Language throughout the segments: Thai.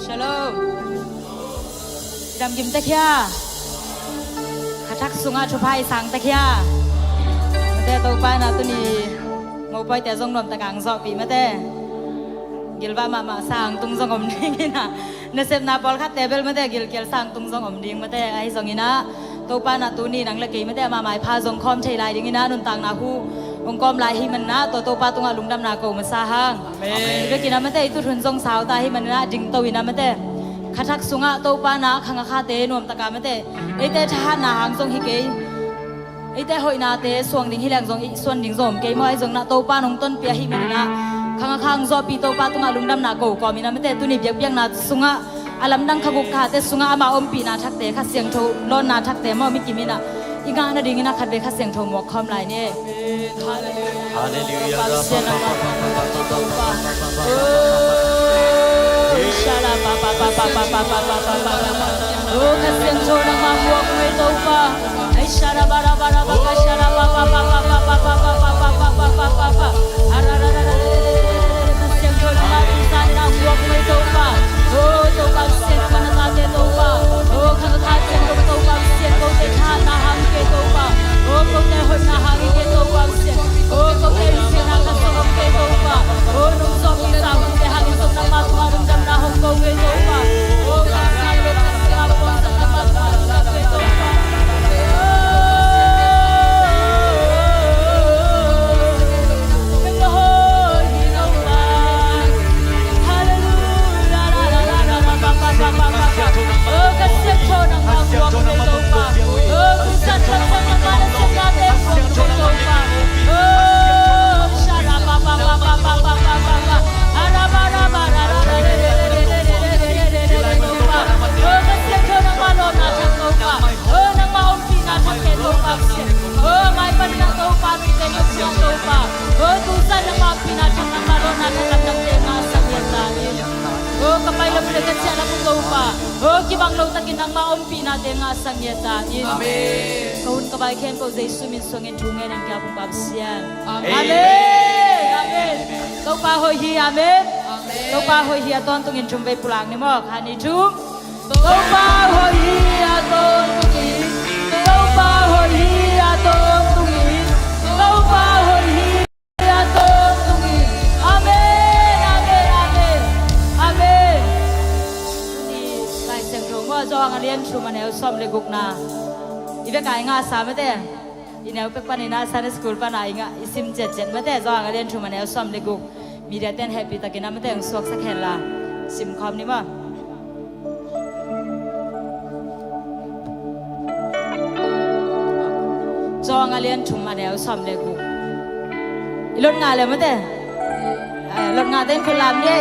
Shalom. Dam gim takia. Khathak sunga chupai sang takia. Mate to pa na tu ni mau pai te jong nom ta gang zo pi mate. Gilwa ma sang tung jong om ding na. Na sep na pol khat tebel mate gil kel sang tung jong om ding mate ai jong ina. To pa na tu ni nang la ke mate ma mai pha jong khom thei lai ding ina nun tang na hu. Ông com lại hi mình na to pa tung alung dam na ko ma sa hang. Amen. Ve kina mate itu thun jong sao ta hi mình na ding to ina mate. Khathak sunga to pa na khanga kha te nom ta ka mate. Ite tha na hang jong hi ke. Ite hoi na te suang ding hi lang jong i suan ding zom ke moi jong na to pa nong ton pia hi mình na. Khanga khang zo pi to pa tung alung dam na ko ko mi na mate tu ni biak biak na sunga alam dang khaguk kha te sunga ama om pi na thak te kha siang tho lon na thak te mo mi ki mi na. Inga na ding ina khat be kha siang tho mo khom lai ne. Hallelujah. Shala pa pa pa pa pa pa pa pa pa pa. Oh kasiang tho na ma buak mai to pa. Ai shala bara bara ba ka shala pa pa pa pa pa pa pa pa pa pa pa pa pa pa. Ara ra ra ra. Kasiang tho na ma sa na buak mai to pa. Oh to pa siang pa na ta te to pa. Oh khang kha siang to pa siang ko te tha na hang ke to pa. Oh ko te hoi na hang ke to pa siang. Oh ko te siang na ka so ke to pa. Oh nung so ki sa hang te hang so na ma ma rum dam na hong ko ke to pa. Oh ka sa lo ka sa lo sa na ma ma sa ke to pa. Oh kasi ko nang magwak ke to pa. Oh kusan sa sa na ma sa na te ko to pa. Oh shara pa pa pa pa pa pa pa pa. Ara ba ra ba ra ra ra re re re re re re re re re to pa. Oh kasi ko nang ma lo na sa to pa. Oh nang ma om pi na sa ke to pa. Oh mai pa na to pa mi te no sa to pa. Oh kusan nang ma pi na sa nang ma lo na sa nang te ma sa ya ta ni. Oh kapay lang pala kasi alam ko pa. Oh kibang law takin ang maompi natin nga sang yatain. Amen. Kahun kabay ken ko Jesus min songin tungen ang kaya pong babsiyan. Amen. Amen. Kau pa hoy hi amen. Kau pa hoy hi aton tungin chumbay pulang ni mo. Hani chum. Kau pa hoy hi aton tungin. Kau pa hoy hi aton tungin. Kau pa hoy hi aton tungin. Amen. Do nga lian chuma neo som le guk na ibe kai nga sa me te ineo pe pani na sa school pa na inga isim jet jet me te do nga lian chuma neo som le guk media ten happy takina me te ang suak sa khela sim khom ni ma do nga lian chuma neo som le guk ilon nga le me te lon nga ten khulam ni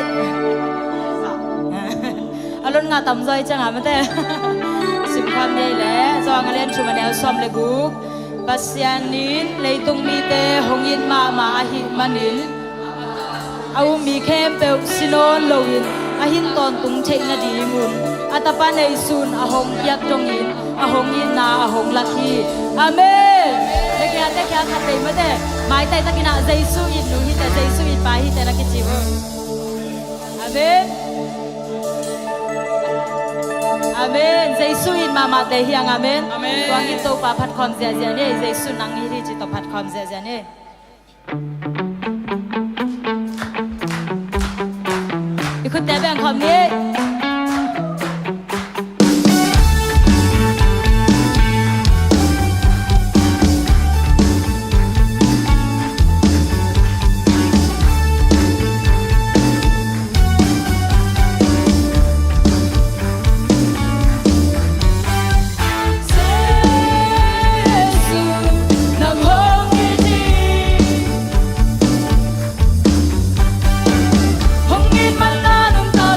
alon nga tam zoi chang amate sim kham nei le zong len chuma neo som le guk pasianin leitung mi te hongin ma ma hi manin au mi khem pe sinon loin ahin ton tung thei na di mun atapa nei sun ahong yak tongin ahongin na ahong lakhi amen le kya te kya khat dei mate mai tai takina jesu in nu hi te jesu in pa hi te la ki chi amen Amen. Jesu in mama te hiang amen. Tuang itu pa phat khom zia zia ne Jesu nang hi ri chi to phat khom zia zia ne. Ikut te bang khom ni. Hongin man na nung ta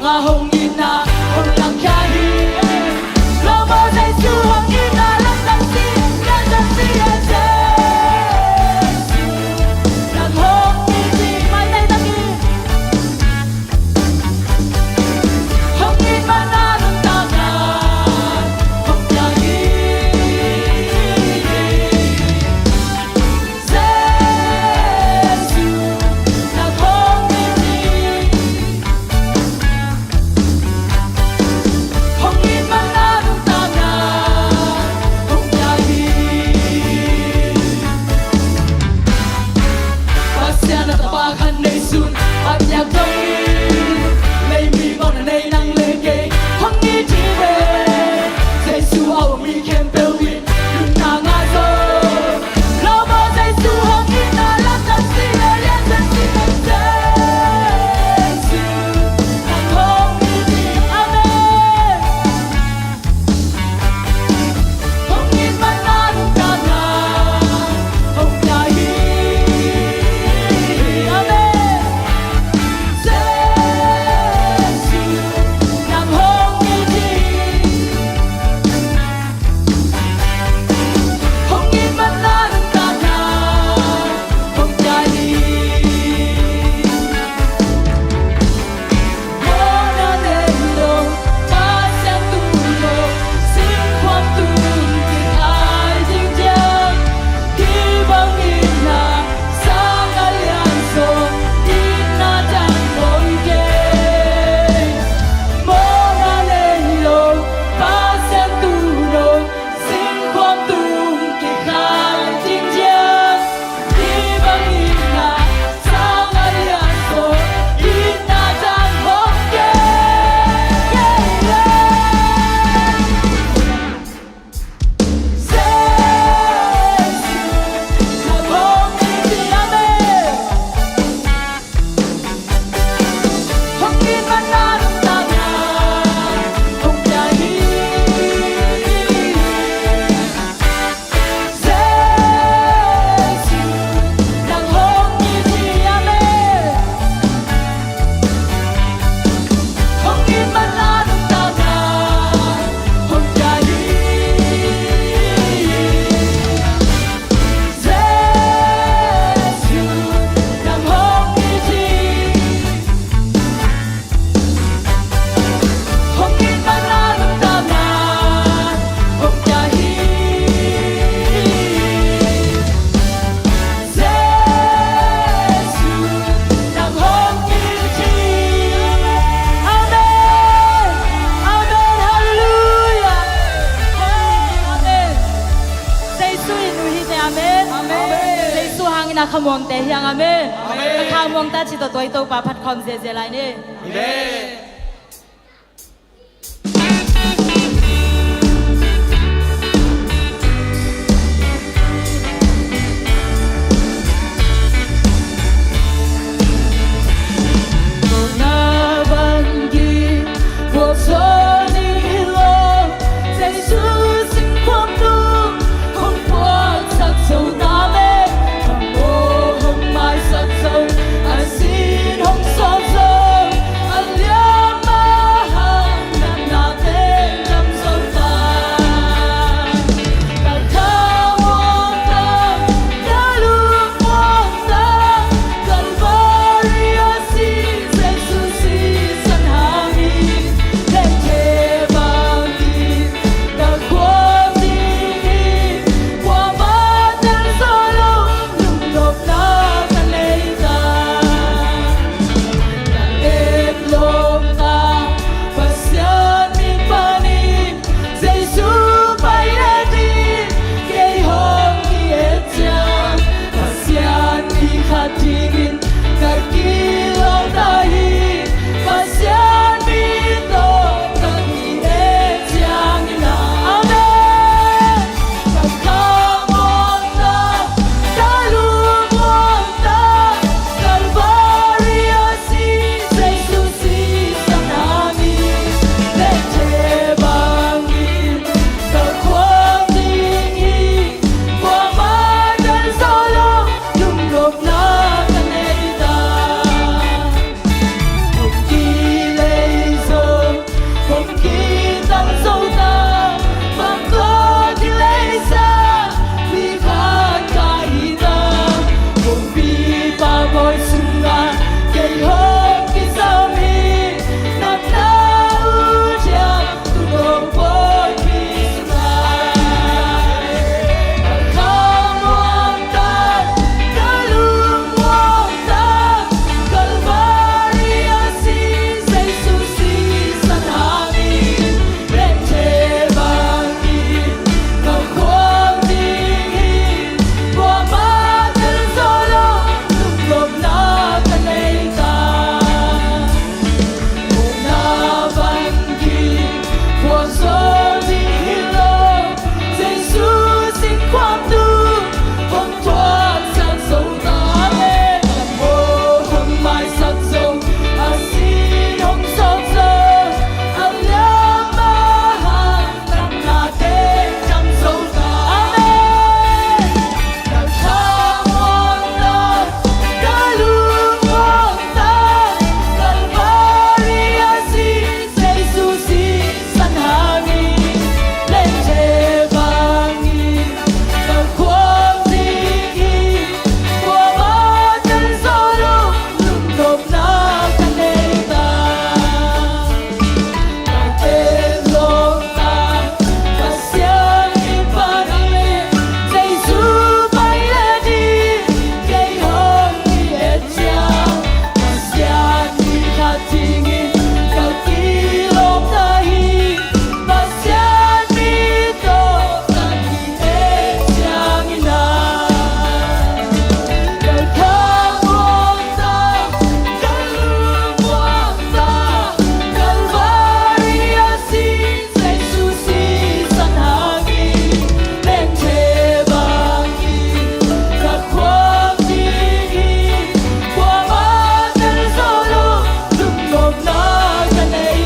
嘛红衣那红浪卡伊，老母在树红衣那浪当西，浪当西也是，浪红衣的买在当伊，红衣嘛那能当啊，红呀伊，这树浪红衣的。红衣嘛那能当啊，红呀伊，把声那大把看内孙，阿娘讲伊，雷米讲那内人雷给，红衣天呗，在树后面看表演，云南阿走，老母在树红衣那浪当西的脸上是红色，树浪红衣的阿妹。红衣嘛那能当啊，红呀伊，阿妹，这树浪红衣的，红衣嘛那能当啊，红呀伊。我那内容把相度落，心慌度的爱情将，希望你那相爱两手，你那将我给。我那内容把相度落，心慌度的爱情将，希望你那相爱两手，你那将我给。ขมวงแต่เฮียงอเมนข้ามวงตาจิตตัวตัวปาพัดคอนเสียเสียไรนี่ I ingin kau kilotahi pasiani to taki siang ina kau kamota kalumwata kalvari asin say susi sanhagi lente bangi kakwami kwa madal solo lumom na kanay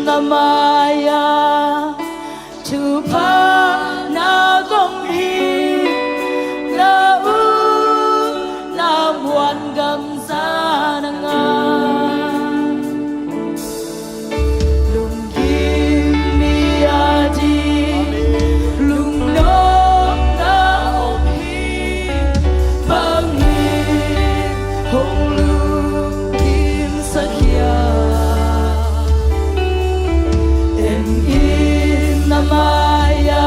namaya tupa na gomhi la u na buan gam sa nanga lung kim mi adi lung no na omhi bang hi hong lu kim sakya em in namaya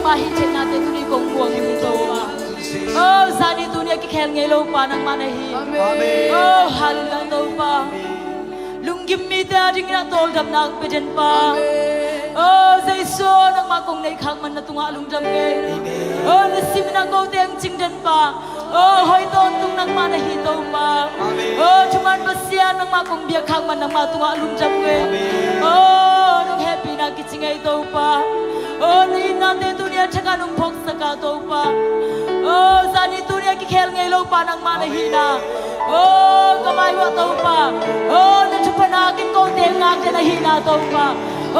mahi chena te tu ni kong buang ni to pa oh zani dunia ki khel ngai lo pa nang mana hi oh hallelujah to pa lunggim mi ta ding na tol dam nak pe jen pa oh zai so nang ma kong nei khang man na tunga lung dam nge oh na sim na ko teng ching jen pa oh hoi ton tung nang ma na hi to pa oh chuman basia nang ma kong bia khang man nang ma tunga lung dam nge oh nang happy na ki ching ai to pa oh ni na te dunia chaka nung phok saka to pa oh zani dunia ki khel ngai lo pa nang ma na hi na oh kamai wa to pa oh na chupana ki ko te ngak je na hi na to pa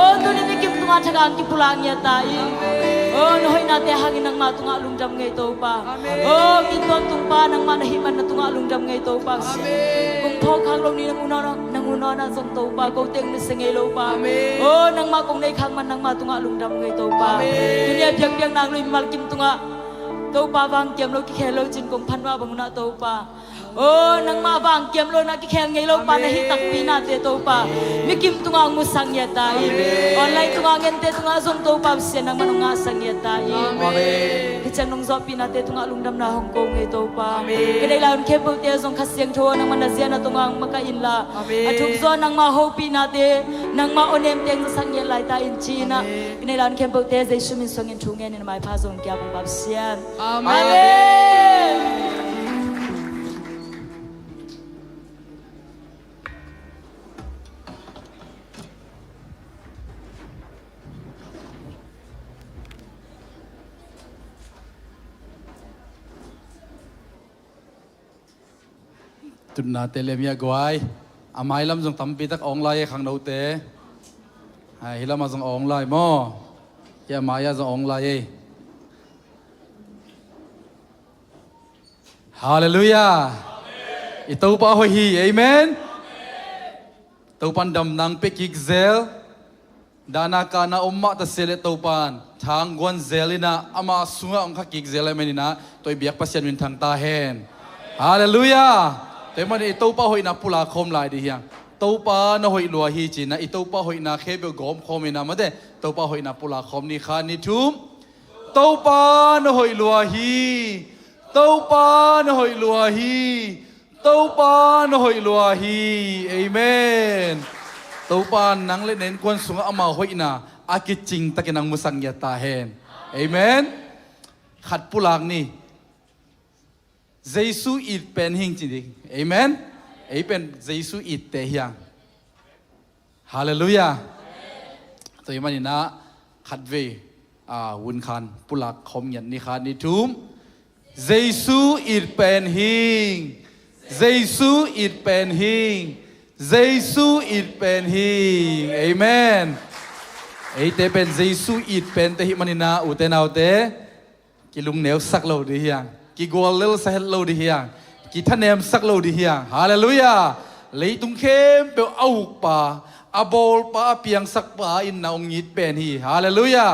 oh dunia ni kim tunga chaka ki pulang ya ta i oh no hoi na te hangin nang ma tunga lung jam ngai to pa oh ki ton tung pa nang ma na hi man na tunga lung jam ngai to pa kung phok khang lo ni nang uno na som to pa ko teng ni sengai lo pa oh nang ma kong nei khang man nang ma tunga lung jam ngai to pa dunia biang biang nang lui mal kim tunga to pa wang kem lo ki khel lo chin kong phan wa bang na to pa oh nang ma wang kem lo na ki khel ngai lo pa na hi tak pi na te to pa mi kim tunga mu sang ya ta i online tunga ngen te tunga som to pa se nang manunga sang ya ta i amen ki chan nong zo pi na te tunga lung dam na hong kong ngai to pa ke dai laun ke po te zong khasiang tho nang man na sia na tunga maka in la athuk zo nang ma ho pi na te nang ma onem teng sang ya lai ta in chi na ke dai laun ke po te zai sumin song in thu ngen in mai pha zong kya bang bab sian amenจุดนาเตเลมียกวยอาไม้ลำจงทำปีตักองลายขังเราเตะฮิลามาจงองลายมอยามายาจงองลายฮาเลลูยาอิตูปะหอยฮีเอเมนตูปันดำนังเปกิกเซลดานาคานาอุมมะตะเซเลตูปันทางกวนเซลินะอามาสุงะองค์กิกเซลเมนินะตัวเบียกปัสยันวินทางตาเฮนฮาเลลูยาแต่มันไอตัวป้าหอยนับปุลาคมลายดีเฮียงตัวป้าหอยลัวฮีจีนะไอตัวป้าหอยนักเคเบลกอมคมนะมาเด้ตัวป้าหอยนับปุลาคมนี่ขานี่ทุ่มตัวป้าหอยลัวฮีตัวป้าหอยลัวฮีตัวป้าหอยลัวฮีเอเมนตัวป้านังเล่นเน้นควนสุงอามาหอยนะอากิจริงตะกินังมุสังยาตาเฮนเอเมนขัดปุลากนี่เยซูอิดเป็นหิงจริงเอเมนเอเป็นเยซูอิดเตียงฮาเลลูยาตัวมันนี่นะขัดเววุนคันปุลักคมยันนิคานิทุมเยซูอิดเป็นหิงเยซูอิดเป็นหิงเยซูอิดเป็นหิงเอเมนเอเตเป็นเยซูอิดเป็นเตหิมันนี่นะอุเตนาอุเตกิลุงเหนียวสักโลดีเฮียงกิกวลเลลสเฮลโลดีเฮียงกิท่านเนมสักโลดีเฮียงฮาเลลูยาเลยตุงเข้มเปลวเอาป่าอาโบลป่าเปียงสักป่าอินนาองยิดเป็นฮีฮาเลลูยา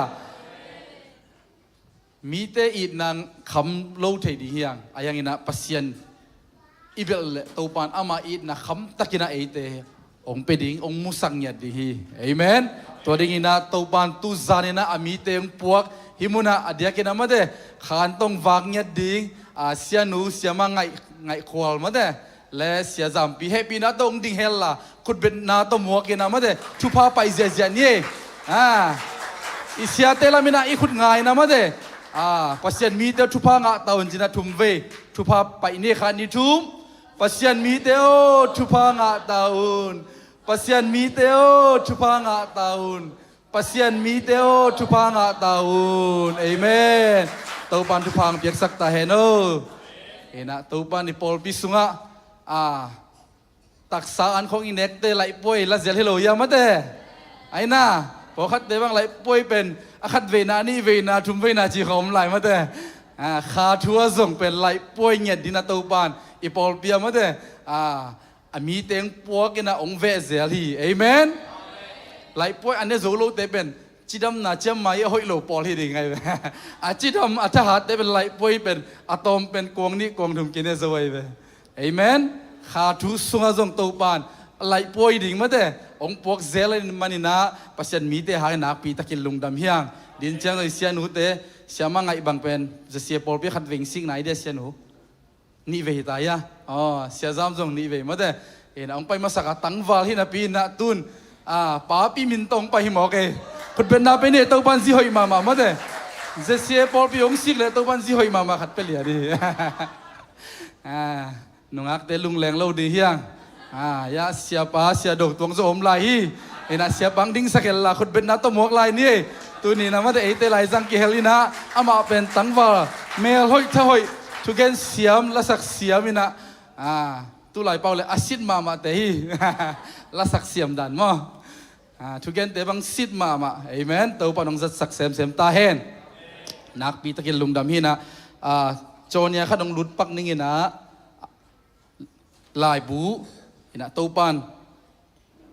มีเตอิดนางคำโลเทดีเฮียงอายังอินะปัสยันอีเบลตัวปานอามาอิดนะคำตะกินะเอเตองเปดิงองมุสังยัดดีฮีเอเมนตัวดิ่งอินะตัวปานตุซานินะอามีเตงพวกฮิมุนะอดียกินะมาเดขานตงวางยัดดิ่งเสียนูเสียมาไงควอลมาเดและเสียจำปีเฮปีนะตงดิ่งเฮลล่ะคุดเป็นนาตมัวกินะมาเดชุพาไปเจียนี่อิเสียเตลามินะอีคุดง่ายนะมาเดปัสยันมีเตชุพางะตาวันจินะทุมเวชุพาไปนี่ขานิทุมปัสยันมีเตโอชุพางะตาอุนปัสยันมีเตโอชุพางะตาอุนปัสยันมีเตโอชุพางะตาอุนเอเมนตัวปันชุพางเปียกสักตาเฮโนเห็นนะตัวปันนี่ปอลปิสุงะตักษาอันของอินเน็กเตไหลป่วยละเสียให้เรายามาเตไอ้น่าพอคัดเตบังไหลป่วยเป็นคัดเวนานี่เวนาทุมเวนาจีขอมไหลมาเตขาทัวส่งเป็นไหลป่วยเงียดดินาตัวปันอีปอลเปียมาเตมีเตียงปัวกินะองเวเสียลีเอเมนไหลป่วยอันนี้โซโลเตเป็นจิดำนาเจ้าไม้ห้อยโลปอลที่ดีไงจิดำอัฐหัตได้เป็นไหลป่วยเป็นอะตอมเป็นกวงนี่กวงถุงกินได้สวยไปเอเมนขาทุสุงส่งตัวปานไหลป่วยดิ่งมาเตองปวกเซลมันนี่นะปัจจัยมีเตหายนักปีตะกินลุงดำเฮียงดินเชียงเลยเสียนุเต siya mga ibang pen siya Paul pi khat ving sing nai de siya no ni ve ta ya siya zam jong ni ve ma de ina ong pai masaka tangwal hina pi na tun pa pi min tong pa hi mo ke khut ben na pe ne to pan si hoi ma ma de siya Paul pi ong sik le to pan si hoi ma khat pe lia di nungak te lung leng lo di hiang ya siapa sia dok tuang zo om lai ina siapa ang ding sakel la khut ben na to mok lai ni tu ni na ma de ite lai jang ki helina ama pen tangwa mel hoi tha hoi tu gen siam la sak siam ina tu lai pau le asit ma te hi la sak siam dan mo tu gen te bang sit ma amen to pa nong zat sak sem ta hen nak pi takil lung dam hi na chonia kha dong lut pak ning ina lai bu ina topan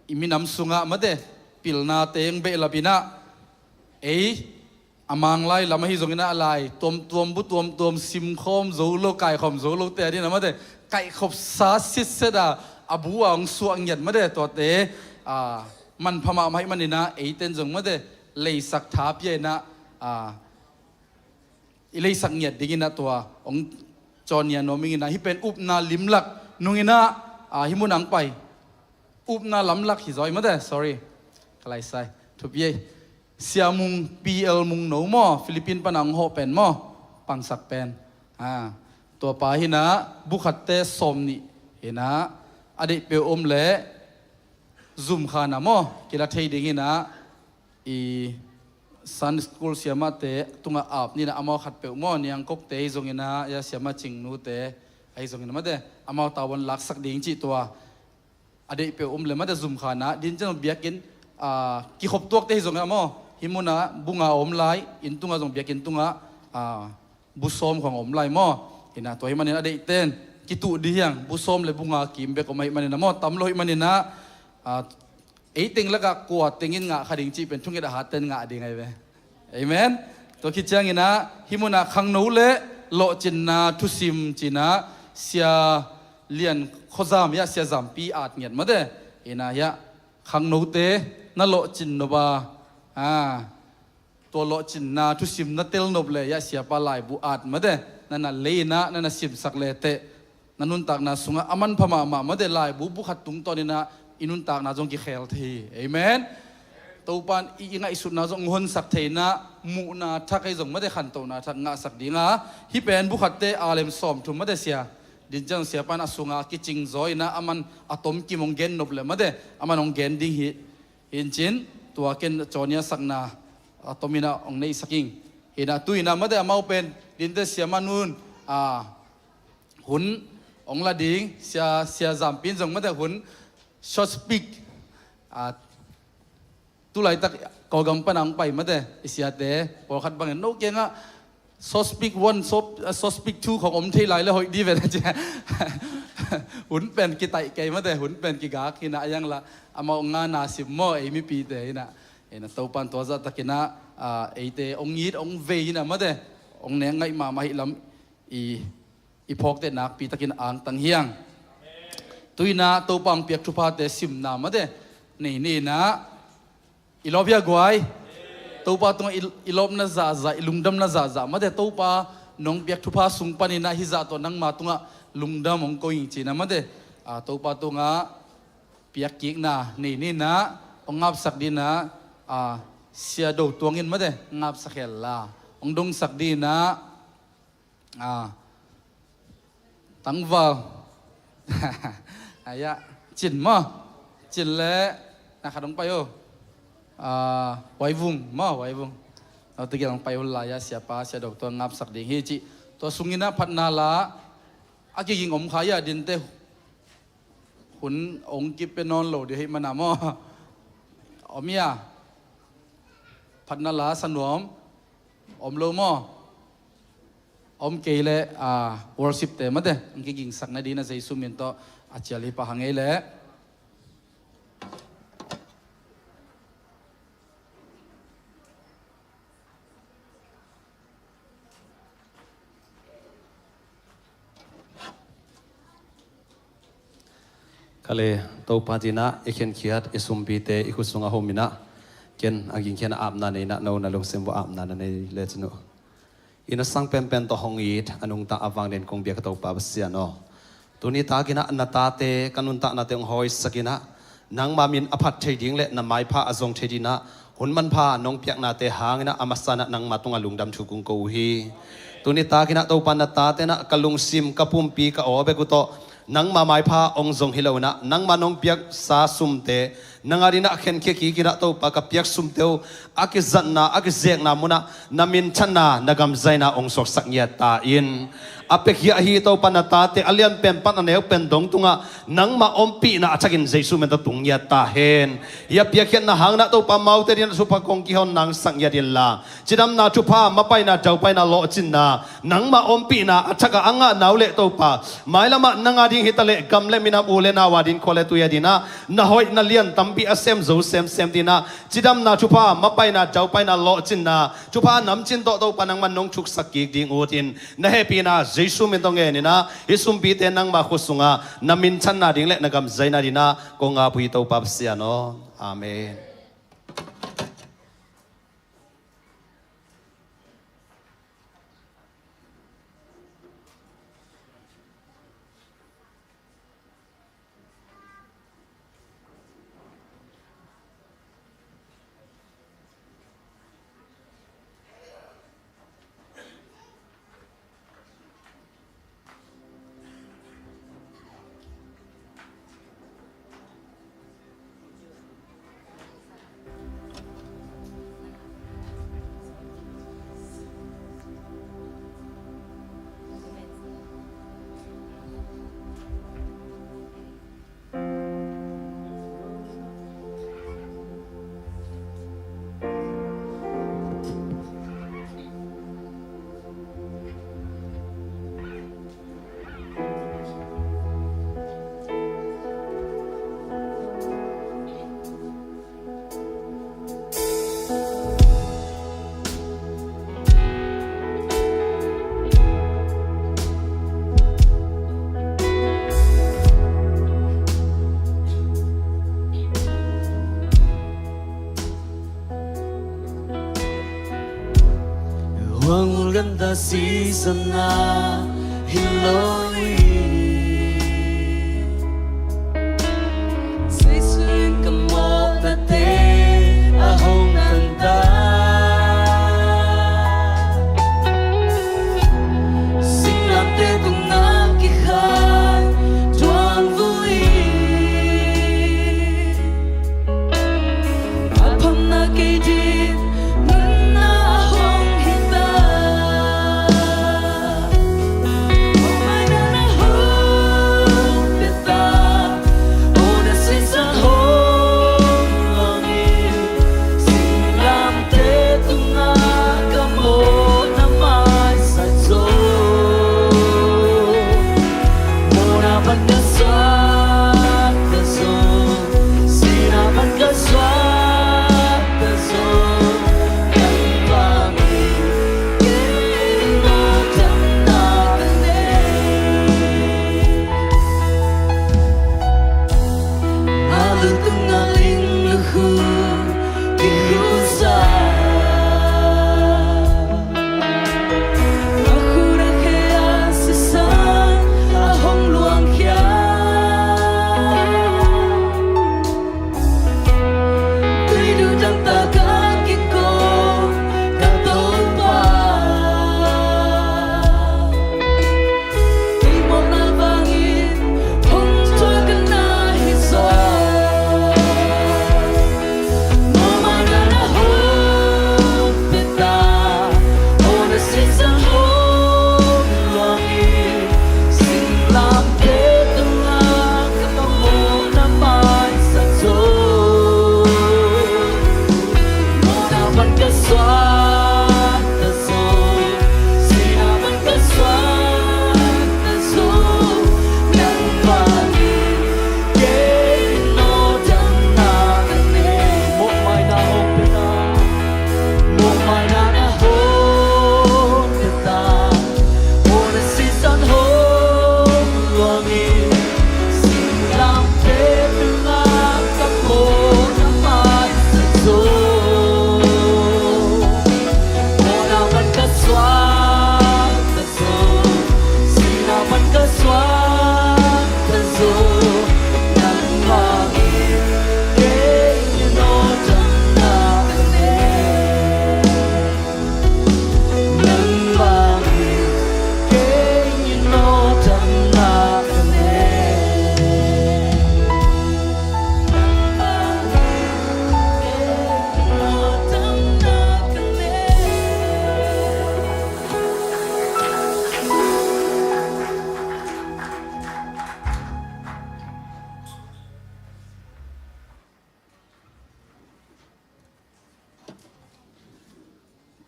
iminam sunga mate pilna teng be lapina amang lai lama hi zong ina lai tom bu sim khom zo lo kai khom zo lo te di na mate kai khop sa sit seda abu ang suang yat mate to te man phama mai manina ten zong mate lei sak tha pye na ilei sak nyat dingina to ong chonia nomingina hi pen up na limlak nungina himunang pai upna lamlak hi zoi made sorry kalai sai thupye siamung pl mung no mo philippine panang ho pen mo pangsak pen to pa hina bukhatte somni hina ade pe le zoom khana mo kila thei dingina sun school siama te tunga ap ni na amo khat pe mo niang kok te zongina ya siama chingnu te ai zongina made amau tawon lak sak ding chi tua ade pe le made zoom khana din chang biakin ki khop tuak te zong amo himuna bunga lai in tunga zong biakin tunga busom khong lai mo ina to himanin ade ten ki tu di hiang busom le bunga kim be ko mai manina mo tamlo himanina ting laga kwa tingin nga khading chi pen thungit ha ten nga ding ai ve amen to ki chang ina himuna khang no le lo chin na thu sim china sia lian khozam ya sia zam pi at nget ma de ina ya khang no te na lo chin no ba to lo chin na thu sim na tel no le ya sia pa lai bu at ma de na le na sim sak le te nanun tak na sunga aman phama ma de lai bu khat tung to ni na inun tak na jong ki khel thi amen topan inga isut na jong hon sak theina mu na thakai jong ma de khan to na thak nga sak dinga hi pen bu khatte alem som thum ma de sia din jang sia pan asunga ki ching zoi na aman atom ki mong gen noble ma de aman ong gen ding hi in chin tua ken chonia sakna atomina ong nei saking ina tuina ma de amau pen din te sia manun hun ong la ding sia zampin jong ma de hun short speak tu lai tak ko gam panang pai ma de isia te por khat bang no ke nga so speak one so speak twoของอมที่lai le hoi di ve je hun pen ki tai ke ma de hun pen ki ga ki na yang la ama nga na sim mo mi pi te ina to pan to za takina te ong yit ong ve na ma de ong ne ngai ma hi lam i phok te nak pi takin ang tang hiang tuina to pang piak thu pha te sim na ma de nei na ilobia gwai to pa tong ilob na za ilungdam na za ma de to pa nong piak thu pha sung pani na hi za to nang ma tunga lungdam ong ko ing chi na ma de to pa tunga piak ki na nei na ong ngap sak di na sia do tuangin ma de ngap sakhel la ong dong sak di na tangwal aya chin mo chin le na khadong payo wai vung au te giang payo la ya siapa sia doktor ngap sak ding hi chi to sungina phatna la aki ging om khaya din te hun ong ki penon lo de hi mana mo omia phatna la sanom om lo mo om ke le worship te ma de ki ging sak na di na jaisu min to achali pa hangai le kale to patina ikhen khiat isumbi te ikusunga homina ken aging ken apna nei na no na long sembo apna na nei le chnu อินสังเป็นตัวหงอีดอนุงตาอวังเด่นคงเบียกตัวปาบเสียนอตัวนี้ตากินะนาตาเตกันุนตานาเตงหอยสกินะนังมามินอภัทเทดิงเละนำไม้ผ้าอจงเทดินะหุ่นมันผ้าน้องเปียกนาเตหางนะอามาสานะนังมาตุงอลุงดำชุกุงกูฮีตัวนี้ตากินะตัวปันนาตาเตนะกะลุงซิมกะปุ่มปีกะโอเบกุโตนังมาไม้ผ้าองจงฮิโลนะนังมาน้องเปียกสาสุมเตนังอารินะเข็นเคียกีกินะตัวปากะเปียกสุมเตวอากิจันนาอากิเซกนามุนะนามินชันนานากำใจนาองสกสักเนียตาอินอาเป็กยาฮีตัวปนัตตาเตอเลียนเป็นปันอันเอวเป็นดงตุงะนังมาอมปีนะอาจักินเจสุเมตตุงยาตาเฮนยาเปียกเขียนนาหางนะตัวปามาวเตดินสุภกงกิฮอนนังสักยาดินลาจิดำนาจุพามาไปนาเจ้าไปนาโลจินนานังมาอมปีนะอาจักอังะนาวเลตัวปาหมายละมานังอาดิงฮิตเลกำเลมินาบูเลนาวาดินโคเลตุยาดินะนาหอยนาเลียนตัมปีอาเซมโซเซมดินะจิดำนาจุพามาไปนาเจ้าไปนาโลจินนาจุพานำจินโตตัวปานังมันนงชุกสักกิกดิงอูตินนะเฮปีนาเจสุเมตงเงินนะอิสุมปีเตนังมาขุสุงะนามินชันนาดิ่งเล็กนักำใจนาดินะกงอาพุยโตปับเสียโนอาเมนGanda season na Hillary Say sweet kamot na te ahong tanda Sing late tung nakihan Tuan vui Apam na kay din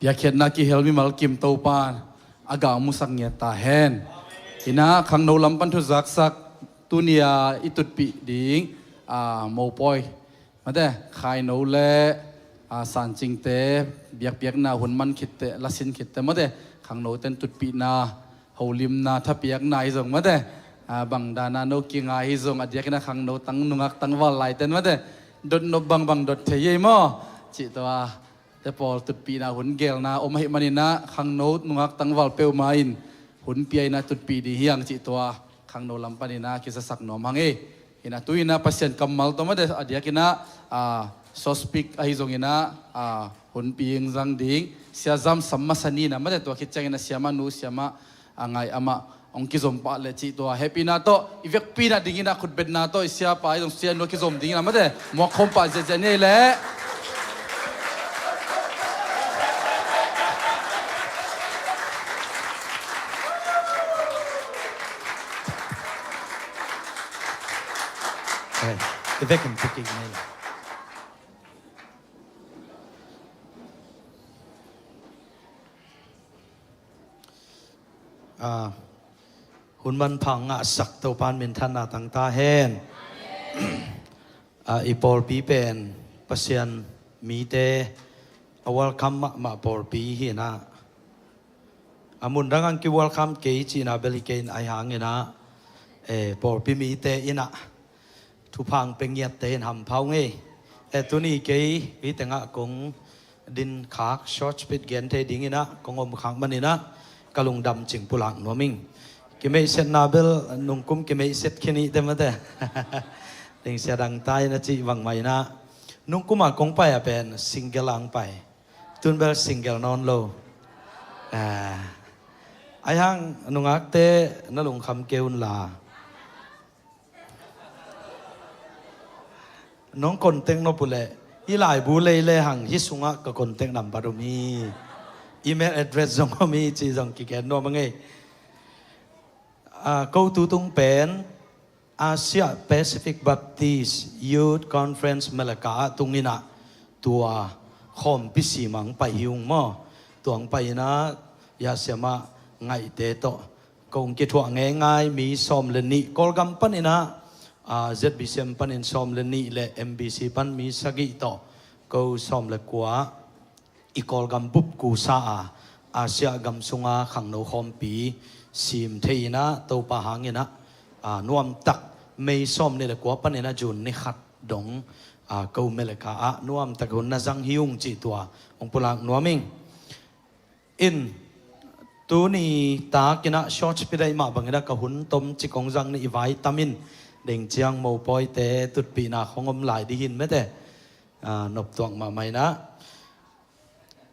เปียเขียนนากีเฮลมีมัลกิมโตปานอากามุสักเงียตาเฮนอินะขังโนลำปันทุจักสักตุนียอิตุดปีดิ่งโมปอยมาเด้ขายโนเล่สันจิงเตเบียกเบียกนาหุ่นมันขิดเตละสินขิดเตมาเด้ขังโนเต็นตุดปีนาหูลิมนาทับเบียกนาอิจงมาเด้บังดานาโนกิงาอิจงอดียกนาขังโนตั้งนุงักตั้งวอลไลเต็นมาเด้ดดนบังดดเทยมอจิตว่าแต่พอตุดปีนาหุ่นเกลนาอมหิมันินะขังโนนุงักตั้งวอลเปียวมาอินหุ่นเปียนาตุดปีดีเฮียงจิตว่าขังโนลำปันินะคิดสักหนอมังเอหินะตุยนะpasien kamal to ma de adia kina so speak ai zong ina hun piing zang ding sia zam samma sani na ma de to khitchang ina siama nu siama angai ama ong ki zom pa le chi to happy na to ivek pi na ding ina khut bet na to sia pa ai zong sia no ki zom ding na ma de mo khom pa je je ne le Ivek ang picking nila. Hun man pang nga sak tau pan min than na tang ta hen. Ipol pi pen pasien mi te welcome ma por pi hi na. Amun dangang ki welcome ke chi na beli ke ai hang ina por pi mi te ina. Thu phang bên nhiệt tên hầm phao nghe, tu ni cái vì tiếng Anh cũng din khác short speed gen thế đi nghe na, cũng ông khang bên na, cả lùng đầm chỉnh pu lăng nó mình, cái mấy set nabel nung kum cái mấy set kia ni thế mà thế, tiếng xe đăng tay na chị vang mày na, nung kum mà cũng phải bên single ang phải, tuân bel single non lo, ai hang nung ác te na lùng kham kêu làน้องคนเต็งนบุเล่อีหลายบุเล่เล่หังฮิสุงะกับคนเต็งนำบารมีอีเมลแอดเดรสจงก็มีจีจงกิแกนโนมังเงgo to ตรงเป็นอาเซียแปซิฟิกบัพติสยูทคอนเฟรนซ์เมลกาตรงนี้นะตัวคอมพิสีมังไปหิวมั้งตัวไปนะยาเสียมาไงเตโตกงกิจวัตรง่ายๆมีซอมเลนี่กอลกัมปันนี่นะZBCM ปันอินซอมเลนี่และ MBC ปันมีสกิโตก็ซอมเลกัวอีกอลกัมบุบกูซาอาเซียกัมสุงาขังโนคอมปีซิมเทียนะตัวปะหางนะนวมตักไม่ซอมเนี่ยเลกัวปันเนี่ยนะจุนนี่ขัดดงก็เมลกานวมตักหุ่นน่าจังหิวจีตัวองปุลังนวมิงอินตัวนี้ตากินะช็อตไปได้มาบางอย่างกับหุ่นต้มจิกองจังนี่ไวตามินเด้งเจียงโมปอยเตตุดปีนาของอมหลายดีหินไหมเตนบตวงมาไหมนะ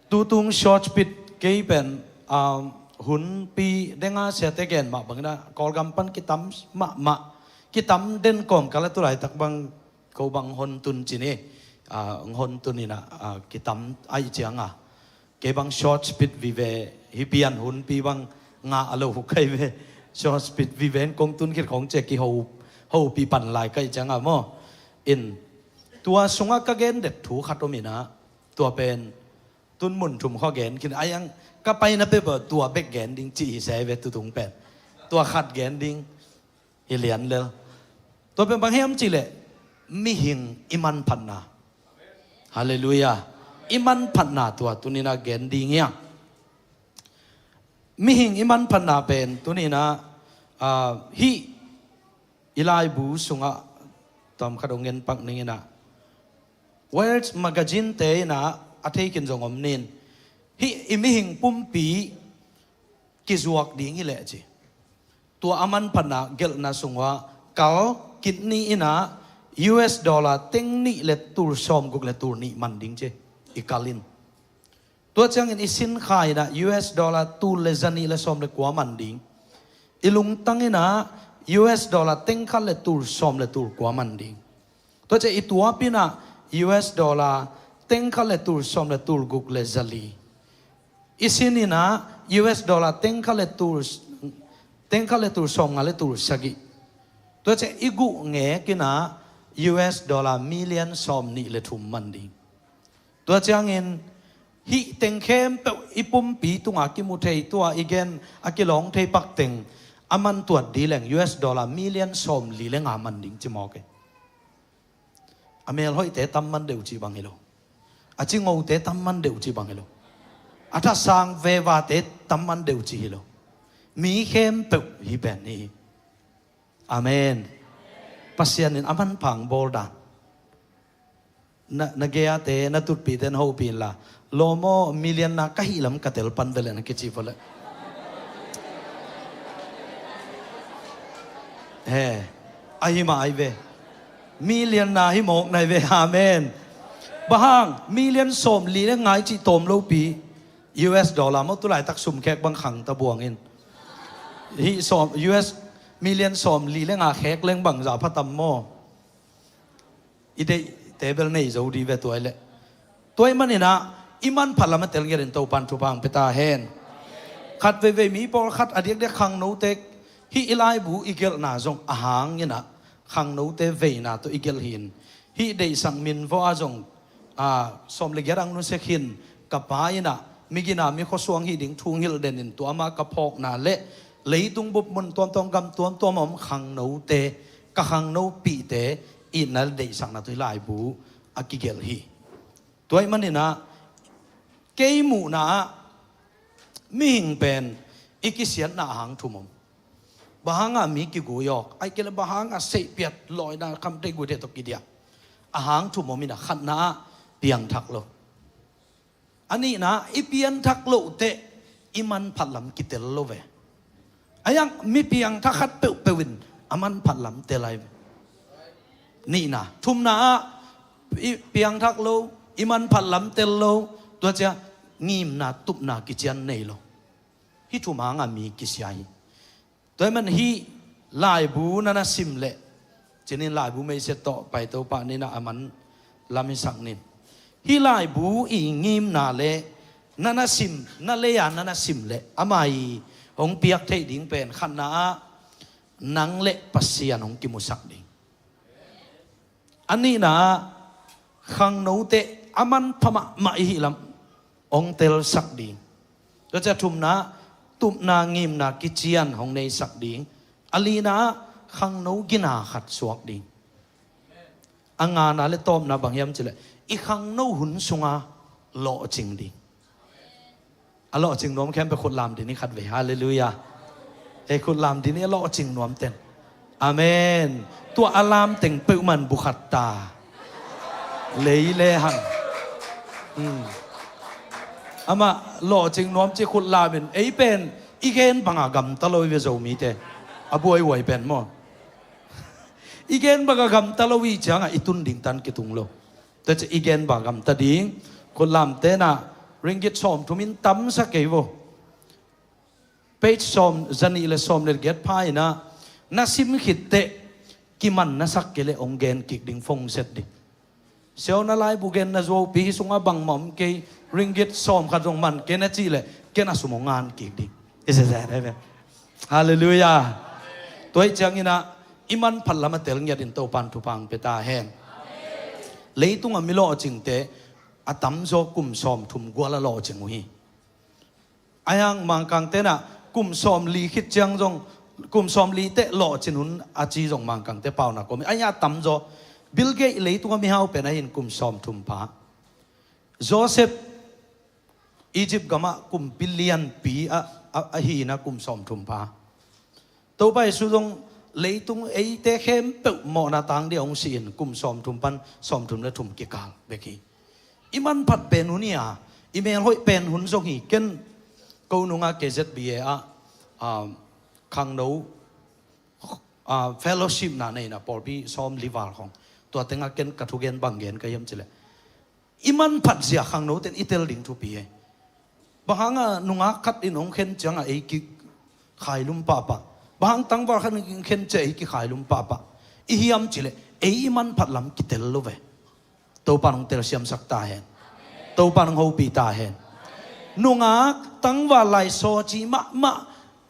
ตูตุงช็อตปิดเกยเป็นหุ่นปีเด้งอาเสียเตเกนมาบางนะกอลกัมปันกิตัมมากิตัมเด่นก่อนกันแล้วตัวไหนตักบางเขาบางหนตุนจีนี่หนตุนนี่นะกิตัมไอเจียงเกบางช็อตปิดวิเวฮิเปียนหุ่นปีบางงาอโลหุกไกเวช็อตปิดวิเวนกงตุนคิดของเจกิฮูเขาปีปั่นลายก็จังอ่ะมั้งอินตัวสงฆ์ก็เกณฑ์เด็ดถูขัดตัวมีนะตัวเป็นตุนมุนถุมข้อเกณฑ์คิดไอ้ยังก็ไปนะเปิดตัวเบกเกณฑ์ดิ้งจีเสวตุถุงเป็ดตัวขัดเกณฑ์ดิ้งเลียนเลยตัวเป็นบางแห่งจีเลยมีหิงอิมันพันนาฮาเลลูยาอิมันพันนาตัวตุนี้นะเกณฑ์ดิ้งเนี่ยมีหิงอิมันพันนาเป็นตุนี้นะฮีอีลายบูสุงะตอมขดงเงินปักนี่นะเวลส์มาการ์จินเตนะอาทิตย์กินจงอมนินฮิอิมิหิงปุ่มปีกิจวัตรดิ้งนี่แหละจีตัวอามันพันนะเกลนะสุงะเกากินนี่นะ US ดอลลาร์เต็งนี่เลตูร์ซอมกุกเลตูร์นี่มันดิ้งจีอีกาลินตัวจังอินอิสินขายนะ US ดอลลาร์ตูร์เลซานีเลซอมเลกัวมันดิ้งอิลุงตั้งนะUS ดอลลาร์เต็งขั้นเลตูร์ซอมเลตูร์กว่ามันดิ้งตัวจะอีตัวปีน่ะ US ดอลลาร์เต็งขั้นเลตูร์ซอมเลตูร์กุกเลซาลีอีสินี่นะ US ดอลลาร์เต็งขั้นเลตูร์ซอมงาเลตูร์สกิตัวจะอีกุเงี้ยกินะ US ดอลลาร์มิลเลียนซอมนี่เลทุมมันดิ้งตัวจะเงิน hi teng khem pe ipum pi tunga ki mu thei tua igen akilong thei pak teng aman tuat di leng US dollar million som li leng aman ding chi mo ke amel hoi te tam man deu chi bang hilo achi ngou te tam man deu chi bang hilo atha sang ve wa te tam man deu chi hilo mi khem pe hi ben ni amen pasian in aman phang bol dan na gea te na tut pi den ho pin la lomo million na ka hilam katel pan vele na kichi vole he ahima ai ve million na hi mok nai ve amen bahang million som li le ngai chi tom lo pi US dollar mo tu lai tak sum khek bang khang ta buang in hi som US million som li le nga khek leng bang za phatam mo ide table nei zo di ve toile toy manina iman phalama tel ngerin to pan thu bang peta hen khat ve mi por khat adiak de khang no tek hi ilai bu igel na zong ahang ina khang no te ve na to igel hin hi dei sang min vo a zong som le gerang nu se khin ka pa ina migina mi kho suang hi ding thung hil den in to ama ka phok na le leitung bup mun tom tom gam tom om khang no te ka khang no pi te inal dei sang na to lai bu akigel hi toy manina keimu na mi hing pen ikisian na hang thumom bahanga mi ki gu yok ai kele bahanga sei piat loi na kam te gu de to kidia ahang thumom ina khat na piang thak lo ani na ipian thak lo te iman phalam kitel lo ve ayang mi piang thakhat pe pewin aman phalam te lai ni na thum na piang thak lo iman phalam tel lo to cha ngim na tup na ki chian nei lo hi thuma nga mi ki siai toy man hi lai bu na na sim le chenin lai bu mei se to pai to pa ni na aman lami sak nin hi lai bu i ngim na le na na sim na le ya na na sim le amai hong piak thei ding pen khan na nang le pasian hong ki musak ding ani na khang no te aman phama ma hi lam ong tel sak ding to cha thum na tup na ngim na kichian hong nei sak ding ali na khang no gina khat suak ding anga na le tom na bangyam chile i khang no hun sunga lo ching ding alo ching nom khem pe khut lam din ni khat ve hallelujah e khut lam din ni lo ching nom ten amen tua alam teng pe man bu khat ta lei le hang ama lo ching nom chi khut lam in ei pen i gen banga gam ta loi ve zo mi te abuai wai pen mo i gen banga gam ta loi changa itun ding tan ki tung lo te che i gen banga gam ta ding khut lam te na ringgit som thumin tam sa kevo page som zani le som le get pai na sim khit te ki man na sak kele ongen kik ding phong set di seo na lai bu gen na zo pi sunga bang mom ke ringgit som khat rong man ke na chi le ke na sumongan kik ding is that right hallelujah toy chang ina iman phallama tel ngia din to pan thu pang peta hen leitung amilo ching te atam zo kum som thum gwala lo ching hi ayang mang kang te na kum som li khit chang jong kum som li te lo chin hun a chi jong mang kang te pau na ko mi aya tam zo Bill Gates leitung mi hau pe na hin kum som thum pa Joseph Egypt gama kum billion pi a hi na kum som thum pa to bai su jong leitung ei te khem pe mo na tang de ong sin kum som thum pan som thum le thum ki kal beki iman phat pen hunia email hoi pen hun jong hi ken ko nunga KZBA khang no fellowship na nei na por bi som livar khong to tenga ken kathugen bangen ka yam chile iman phat zia khang no ten itel ding thu pi bahanga nunga khat in ong khen changa ei ki khailum pa pa bahang tangwar khan khen che ei ki khailum pa pa i hiam chile ei iman phat lam ki tel lo ve to panong tel siam sak ta hen to panong ho pi ta hen nunga tangwa lai so chi ma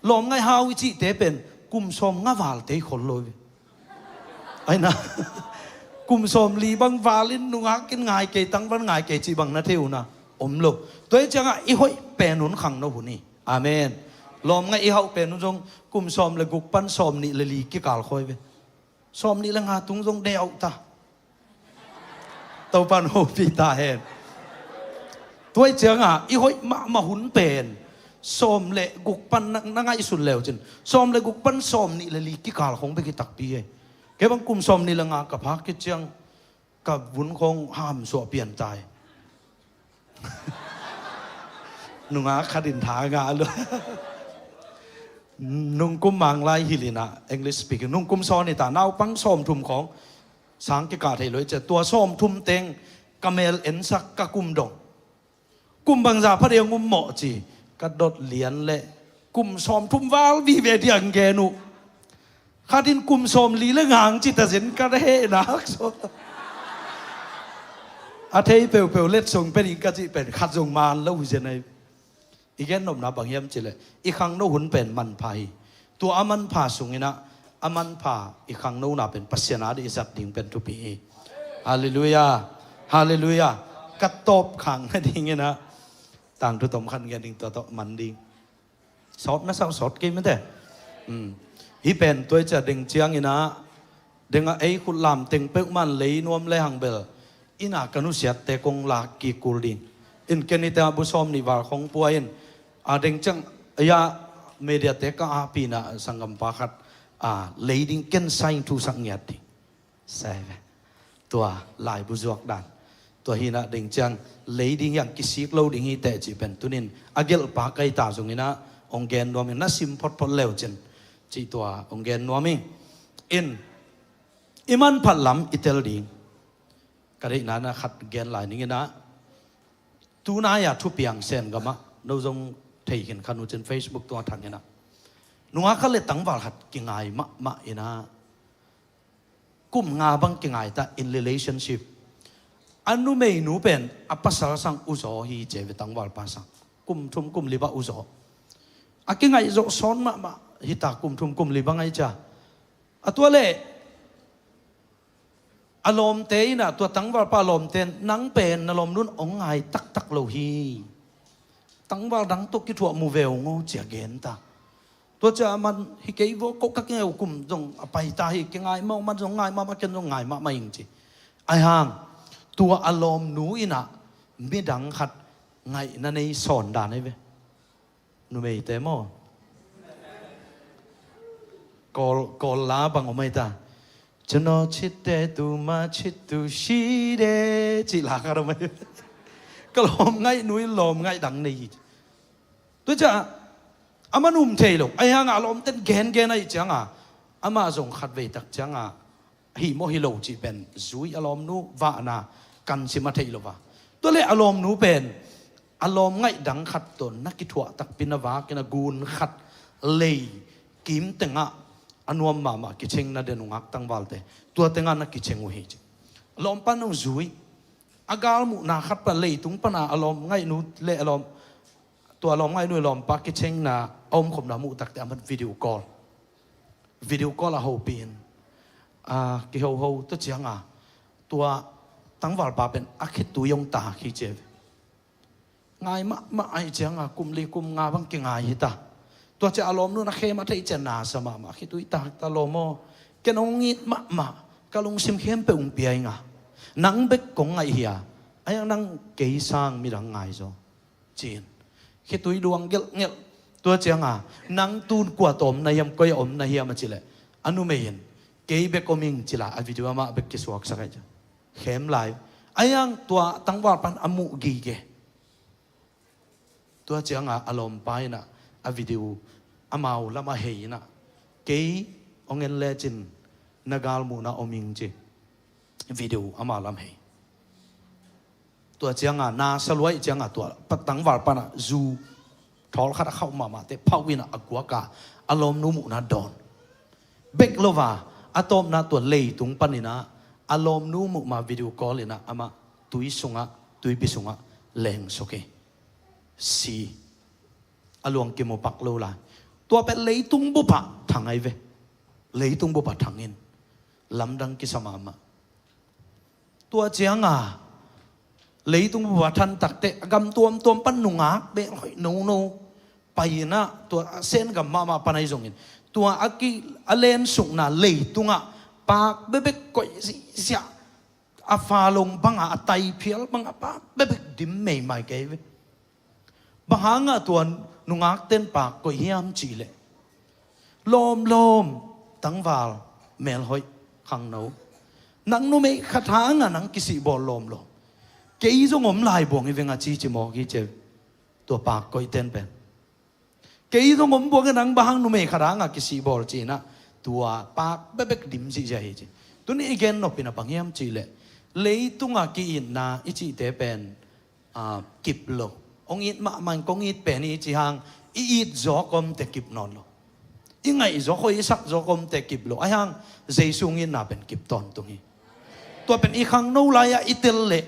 lom ngai hau chi te pen kum som nga wal te khol loi ai na kum som li bang walin nunga kin ngai ke tang ban ngai ke chi bang na theu na lo tôi chẳng à ý hội bền nón khăng nó hụt ni amen lom ngay ý hậu bền nón giống cùng xóm là gục pan xóm nị là lì cái cào khôi về xóm nị là ngà tung giống đeo ta tàu pan hồ phi ta hèn tôi chẳng à ý hội mà hun bền xóm lệ gục pan năng ngay sụt lèo chân xóm lệ gục pan xóm nị là lì cái cào không biết cái tắc bia cái bằng cùng xóm nị là ngà cặp hắc cái chương cặp vốn không ham sọ biển tài nung á khá đình thả ngã luôn nung cung mang lai hilina English speaking nung cung son này ta nao băng xóm thumของsáng cái cả thầy lốiจะตัวxóm thum tên camel ấn sắc cả cung đồng cung bằng giả phát hiện cung mỏ chỉ cả đột liền lệ cung xóm thum vào vì về điện kẻ nụ khá đình cung xóm lý lưng hàng chỉ ta diễn cả hệ nát xóm à thấy bèo lết sông bên cái gì bên khát dùng màn lâu giờ nàyอีกแค่นมนับางยามจิเลยอีกครั้งโน้หุ่นเป็นมันพายตัวอามันพาสูงนะอามันพาอีกครั้งโน้น่ะเป็นปัสยานาดิสักดิ่งเป็นทุปีฮาเลลูยาฮาเลลูยากระตบขังนั่นเองนะต่างทุกตมขันกันดิ่งตัวมันดิ่งสอดไม่สอดกี่ไม่ได้ฮีเป็นตัวจะดิ่งเชียงนะดิ่งไอ้คุณลำดิ่งเปิกมันเลยนวมเลยหังเบลอินากันุเสียแต่กงลากีกูดิ่งอินเกนิตาบุษอมนิวาของป่วยเด้งจังยาเมเดียเตกอาปีน่ะสังกัมปาขัดเลยดิ้งเกนไซน์ทูสังเงียดใช่ไหมตัวลายบุจวกดันตัวหินะเด้งจังเลยดิ้งอย่างกิสิกโลดิ้งฮีเตจิเป็นตุนินอาเกลปากไกตาตรงนี้นะองเกนนัวมินน่าซิมพอดเลวจันจีตัวองเกนนัวมิอิมันพัดลำอิตาลีกระดิ่งนั้นนะขัดเกนหลายนี้นะตูน่าอยากทุบเปียงเซนกันมะเราจงเทหินขันอุจน Facebook ตัวทันกันนะนุ่งอาเขาเลยตั้งว่าหัดกิ่งไงมะอินะกุมงาบังกิ่งไงแต่ in relationship อันนู้ไม่หนูเป็นอัปสารสังอุโสฮีเจวิตั้งว่าภาษากุมทุมกุมลิบะอุโสอากิ่งไงโจซ้อนมะฮิตากุมทุมกุมลิบะไงจ้าอัตัวเล่อารมณ์เตยนะตัวตั้งว่าปาลมเตนนังเป็นอารมณ์นุ่นองไงตักโลฮีตั้งว่าดังตุกิถั่วมูเวลงูเจียเกนตาตัวจะมันฮิเกยวก็กักเงวกุมจงไปตาฮิเกงไงมันจงไงมาเกนจงไงมาอิงจีไอห่างตัวอารมณ์หนูอินะไม่ดังขัดไงนั่นในสอนด่านไอ้เว้หนูไม่เตมอกอลาบังอไม่ตาฉันชิดเดตูมาชิดตูชีเดจีลาคารไม่ก็ลมไงนุ้ยลมไงดังนี้ตัวจะอามานุ่มเทลกไอ้ห่างอารมณ์เต้นแกนไอ้จังอามาส่งขัดเวตักจังฮิโมฮิโลจีเป็นซุยอารมณ์นู้วานากันสิมาเทลวะตัวเล่อารมณ์นู้เป็นอารมณ์ไงดังขัดตนนักกิจวัตรตักปินวากินกูนขัดเลยกิมเต็งอันวมมากิเชงนาเดนุงักตั้งวัลเตตัวเต็งนักกิเชงอุฮิจลมปันนุ่งซุยอากาลมุนาขัดปะเลยตุงปนาอารมณ์ไงนู้เล่อารมณ์ตัวอารมณ์ไงนู้ลมปักกิเชงนาอมขมนามุตักแต่มันวิดีโอคอลละโฮปีนกิโฮตัวเจียงตัวตั้งวัลปาเป็นอาคิดตัวยงตาขี้เจ็บไงมาไอเจียงกุมลีกุมงาบังกิงไงฮิตาตัวจะอารมณ์นู้นนักเข้มาที่เจนาสมาคิดตัวตาตาโลโมแกน้องงี้มากะลงซิมเข้มไปอุ้งเปียงนังเบกกงไงเฮียไอ้ยังนังเกยสร้างมีดังไงโซจีนคิดตัวดวงเงี้ยตัวเจียงนังตูนกว่าตมนายมก้อยอมนายเฮียมาจิเลอนุเมยินเกยเบกอมิงจิละอวิดีโอมาเบกกิสวกสักจ้ะเข้มไลฟ์ไอ้ยังตัวตั้งว่าปันอมุกีเกตัวเจียงอารมณ์ไปนะอวิดีโออามาละมาเฮียนะเกยองเงินเลจินนากาลมูนาอมิงจีวิดีโออามาละมาเฮียตัวเจียงนาสลวยเจียงตัวปัตตังวาลปานะจูทอลขัดเข้ามาเตพาวินะอกัวกาอารมณ์นุ่มนาดอนเบกโลวาอะตอมนาตัวเลยตุงปนินะอารมณ์นุ่มมาวิดีโอคอลเลยนะอามาตุยสุงะตุยบิสุงะแรงโอเคสีอารมณ์กิโมปักโลลาตัวเป็นเลยตุงบุปะทางไอเวเลยตุงบุปะทางอินลำดังกิสมามาตัวเจียง lấy tung bùa thân tắc tệ gầm tuom pan nung ác bê hỏi no bay na tua sen gầm ma panay zongin tua aki alen sung na lấy tung à pa bê coi gì à pha lông băng à tay phiel băng à pa bê dim mày mày cái với băng hang à tua nung ác tên pa coi hiam chỉ lệ lom tăng vào mel hỏi khang nấu nang nu mày khát hang à nang kisi bol lom cái giống ôm lại buông cái việc chi mò cái chế tua pa coi tên bên cái giống ôm buông cái nang bahang nu mày khát hang à kisi bol chỉ na tua pa bê dim gì vậy chứ tu ni again nó pina bang hiam chỉ lệ lấy tung à cái in na ít chỉ tế bên kịp lo ông ít mà mình công ít bên ít chỉ hàng ít gió com tế kịp non lo ít ngày gió khơi sắc gió com tế kịp lo ai hàng dây sung in na bên kịp ton tung hi tua bên ít khang nâu lại ít tel lệ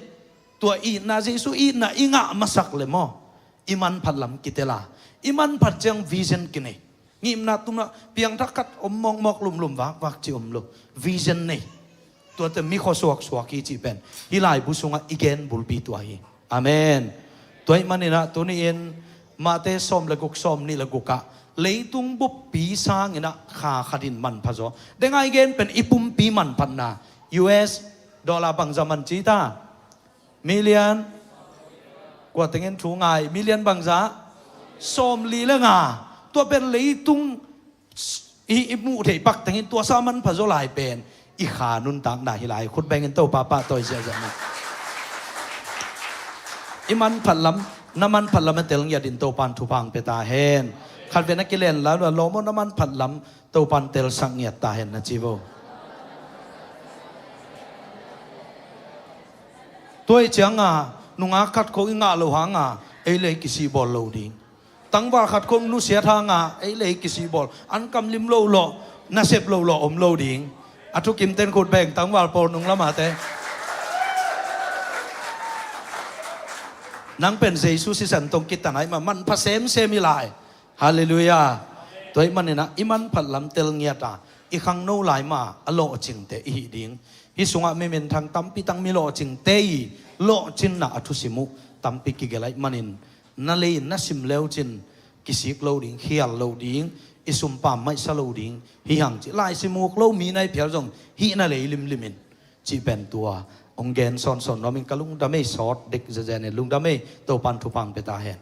tua ít na dây su ít na ít ngã masak le mo iman phalam kitela iman phat chang vision kine ngim na tum na piang thakat mong mok lum wak chi lo vision nei tua te mi kho suak ki chi pen hilai bu sunga igen bulpi tua hi amen toy manina tuni in mate som le guk som ni le guka leitung bu pi sang ina khadin man phazo dengai gen pen ipum pi man panna US dollar bang zaman chi ta million qua tiếng chú ngài million bằng giá som li là ngà tua bên leitung i mu thể bạc tiếng tua sa man phazo lai pen i khả nun tang na hilai khut beng en to pa toy se ja iman phalam naman phalam tel ya din to pan thu pang pe ta hen khat ve na kilen la lo mo naman phalam to pan tel sang ya ta hen na chivo toy chang a nunga khat ko nga lo hanga ei le kisi bol lo ding tangwa khat ko nu sia tha nga ei le kisi bol an kam lim lo na sep lo om lo ding atu kim ten khut beng tangwa por nung lama te nang pen Jesus si san tong kita nai ma man pha sem ilai hallelujah toy manina iman phalam tel ngia ta i khang no lai ma alo ching te i ding hi sunga me men thang tampi tang mi lo ching te i lo chin na athu simu tampi ki gelai manin na le na sim leo chin kisik lo ding khial lo ding isum pa mai sa lo ding hi hang chi lai simu lo mi nai phial jong hi na le limin chi pen tua ông gen son nó mình cả lung đam mê sót địch giờ này lung đam mê tàu pan thu pang beta hen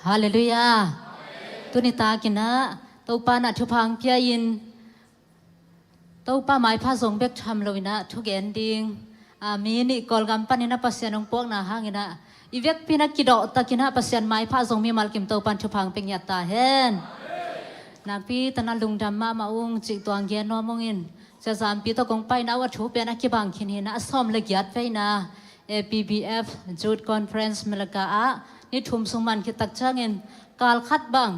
Hallelujah. Tunita kina tàu pan thu pang pia in tàu pa mai pha zong bek tham loina thu gen ding mi ni kol gam panina pasian ong pok na hangina ivek pina kido takina pasian mai pha zong mi malkim tàu pan thu phang peng yata hen na pi tana lungdam ma ung chi tuang gen no mongin cha zam pi to kong pai na wa thu pe na ki bang khin hin na som le gyat fe na PBF Youth Conference Melaka a ni thum sungman ki tak changin kal khat bang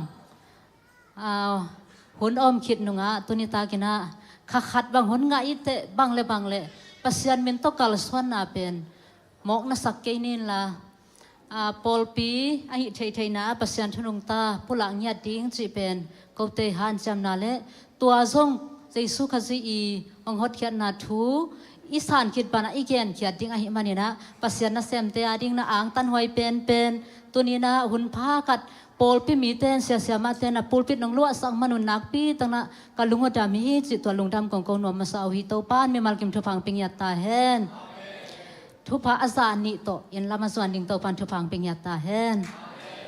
hun om khit nunga tunita kina khat bang hun nga ite bang le pasian min to kal swan na pen mok na sakke nin la polpi ai thei na pasian thunung ta pulang nya ding chi pen ko te han cham na le tua zong jesu khazi i ong hot khiat na thu isan khit bana igen khiat ding a hi manina pasian na sem te ading na ang tan hoi pen tunina hun pha kat polpi mi ten sia ma ten na pulpit nong lu sang manun nak pi tang na kalungo dami chi to lungdam kong kong no ma sa hi to pan me malkim thu phang ping yat ta hen thu pha azan ni to in lama zwan ding to pan thu phang ping yat ta hen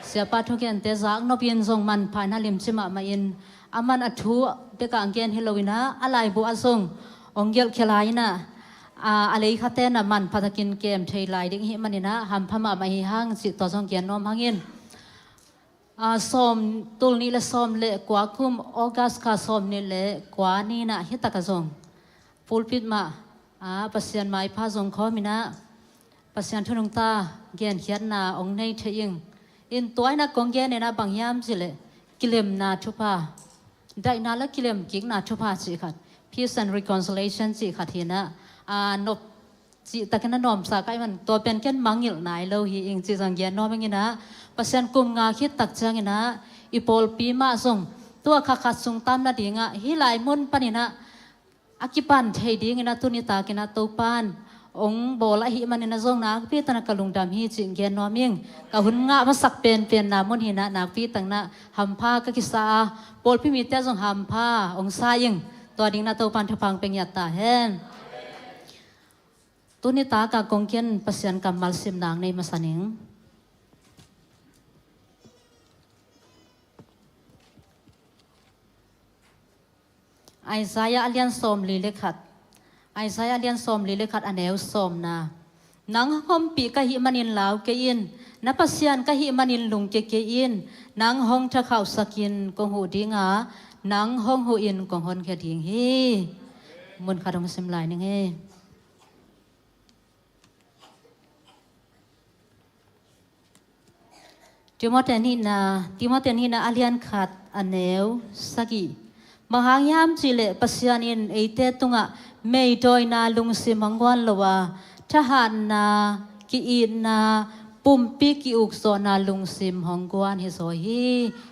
sia pa thu ken te zak no pin zong man phan ha lim chima ma in aman athu be ka angken helowina alai bu azong onggel khelai na alei khaten na man phathakin kem thei lai ding hi manina ham phama ma hi hang chi to zong gen nom hangin som tul ni le som le kwa kum August ka som ni le kwa ni na hita ka zong pulpit ma pasian mai pha zong kho mina pasian thunung ta gen khiat na ong nei theing in toy na kong gen na bang yam chi le kilem na thupa dai na la kilem king na thupa chi khat peace and reconciliation chi khat hi na นบจีตะกันนอมสาไกมันตัวเป็นแค่มังหิลนายเราฮีอิงจีสังเกียนนอมงี้นะปัสยันกุมงาคิดตักจังงี้นะอีโปลปีมาส่งตัวขัดสุงตามนาดีงะฮิลายมุนปนินะอากิปันเทดีงี้นะตุนิตากินะตัวปานองโบละหิมันนะส่งนักพี่ตนกลุงดำฮีจิงเกียนนอมิงกะหุนงะมาสักเป็นนามุนหินะนักพี่ตังนะหัมพากะกิสาโปลพี่มีแต่ส่งหัมพาองซายิงตัวดิ้งนะตัวปานทพังเป็นยัตตาเฮนตุนิตากากงเกียนปัสยันกำมัลซิมนางในมาสันิงไอซายาเลียนสมลีเลขัดไอซายาเลียนสมลีเลขัดอันเอวสมนานังหอมปีกะหิมันินลาวเกยินนับปัสยันกะหิมันินลุงเกยินนังห้องทะเขาสกินกงหูดิงานังห้องหูอินกงหอนแค่ดิงฮีมุนขาดงซิมลายนึงเฮติมอเตนีนาอาเลียนขัดอันเนวสกีมหายามจิเลปัสยานินเอเตตุงะเมย์ดอยนาลุงสิมังกวนลวาทหารนากีอินนาปุ่มปีกิอุกโซนาลุงสิมฮองกวนฮิโซฮี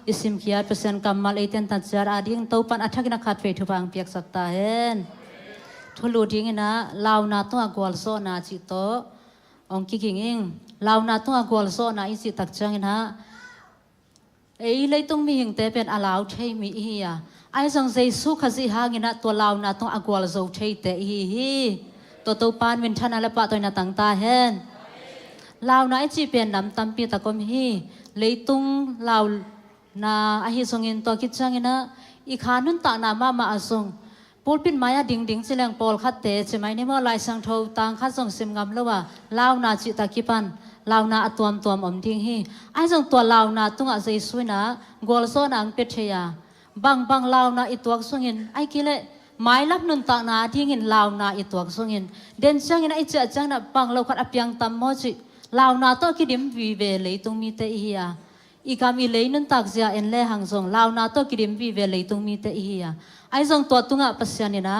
อิสิมขียดเปอร์เซ็นต์กำมัลเอเตนตัดจาราดิ้งเต้าปันอัฐกินักขัดเฟทุบังเปียกสักตาเฮนทุลูดิ้งนะลาวนาตัวกวลโซนาจิโตองกิกิงอิงลาวนาตัวกวลโซนาอิสิตักจังนะเอ้เลยต้องมีหิงเตเป็นอาลาวเทมีฮียไอ้จังใจสู้ขจิหางินะตัวลาวนาต้องอกวลโซเทเตฮีตัวตัวปานวินชันอะไรปะตัวนาต่างตาเฮนลาวนาไอจีเป็นน้ำตำปีตะกมฮีเลยต้องลาวนาไอฮิทรงอินตัวกิจจังนะอีขานุนตานามาอาทรงปูปินมายาดิ่งเสลียงปอลขัดเตะใช่ไหมนี่เมื่อลายสังทอต่างขัดส่งซิมงำแล้วว่าลาวนาจิตากิปันลาวนาตัวอมทิ้งฮีไอ้ส่งตัวลาวนาตุ้งอาศัยสวยนะกอลโซนังเป็ดเชียบางลาวนาอีตัวส่งเงินไอ้กิเลไม้รับนุนตานาทิ้งเงินลาวนาอีตัวส่งเงินเด่นจังเงินไอ้เจ้าจังนะบางเราขัดอภิยังตามโมจิลาวนาตัวกิดิมวิเวเลยตรงมีเตอียอีกามีเลยนุนตักเสียเอ็นเล่หังส่งลาวนาตัวกิดิมวิเวเลยตรงมีเตอียไอ้ส่งตัวตุ้งอาปัสยานี่นะ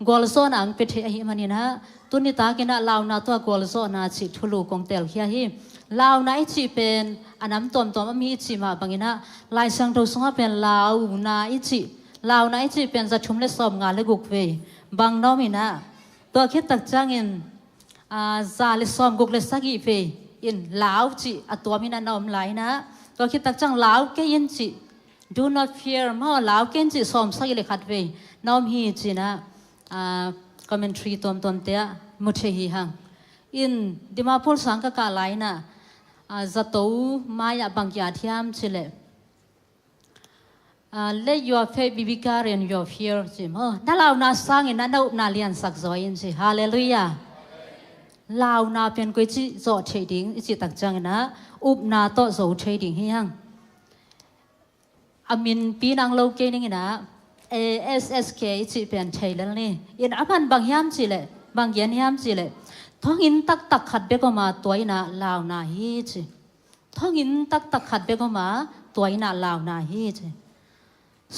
กอลโซนังเป็ดเชียมันนี่นะตุนิตากินะลาวนาตัวกอลโซนาจิทุลูกงเตลเฮียฮีลาวนาอิจิเป็นอันน้ำตัวมีอิจิมาบางอินะลายสังตัวสงเป็นลาวนาอิจิเป็นจะชุมเลสอมงานเลกุกเวบางน้อมินะตัวคิดตักจังอินซาเลสอมกุกเลสกิเวอินลาวจิตัวมินะน้อมไหลนะตัวคิดตักจังลาวเกยินจิ do not fear มาลาวเกยินจิสอมสักเลขัดเวน้อมฮีจินะcommentary ตัวเตะมุเทฮีหังอินดิมาพูดสังกะกาไลนะจะโตมายาบางอย่างที่ามชิเลlet your faith be bigger than your fear จิมนั่นเรานาสร้างอินนั่นเรานาเลียนสักจอยนสิฮาเลลูยาเรานาเป็นกุยจิโจเทดิ้งจิตักจังนะอุบนาโตโจเทดิ้งเฮียงอามินปีนังโลเกนิงนะASSK จิเป็นเทเลนี่อินอามันบางยามจิเลบางยันยามจิเลท้องอินตักขัดเบกมาตัวอินะลาวนาฮีจิท้องอินตักขัดเบกมาตัวอินะลาวนาฮีจิ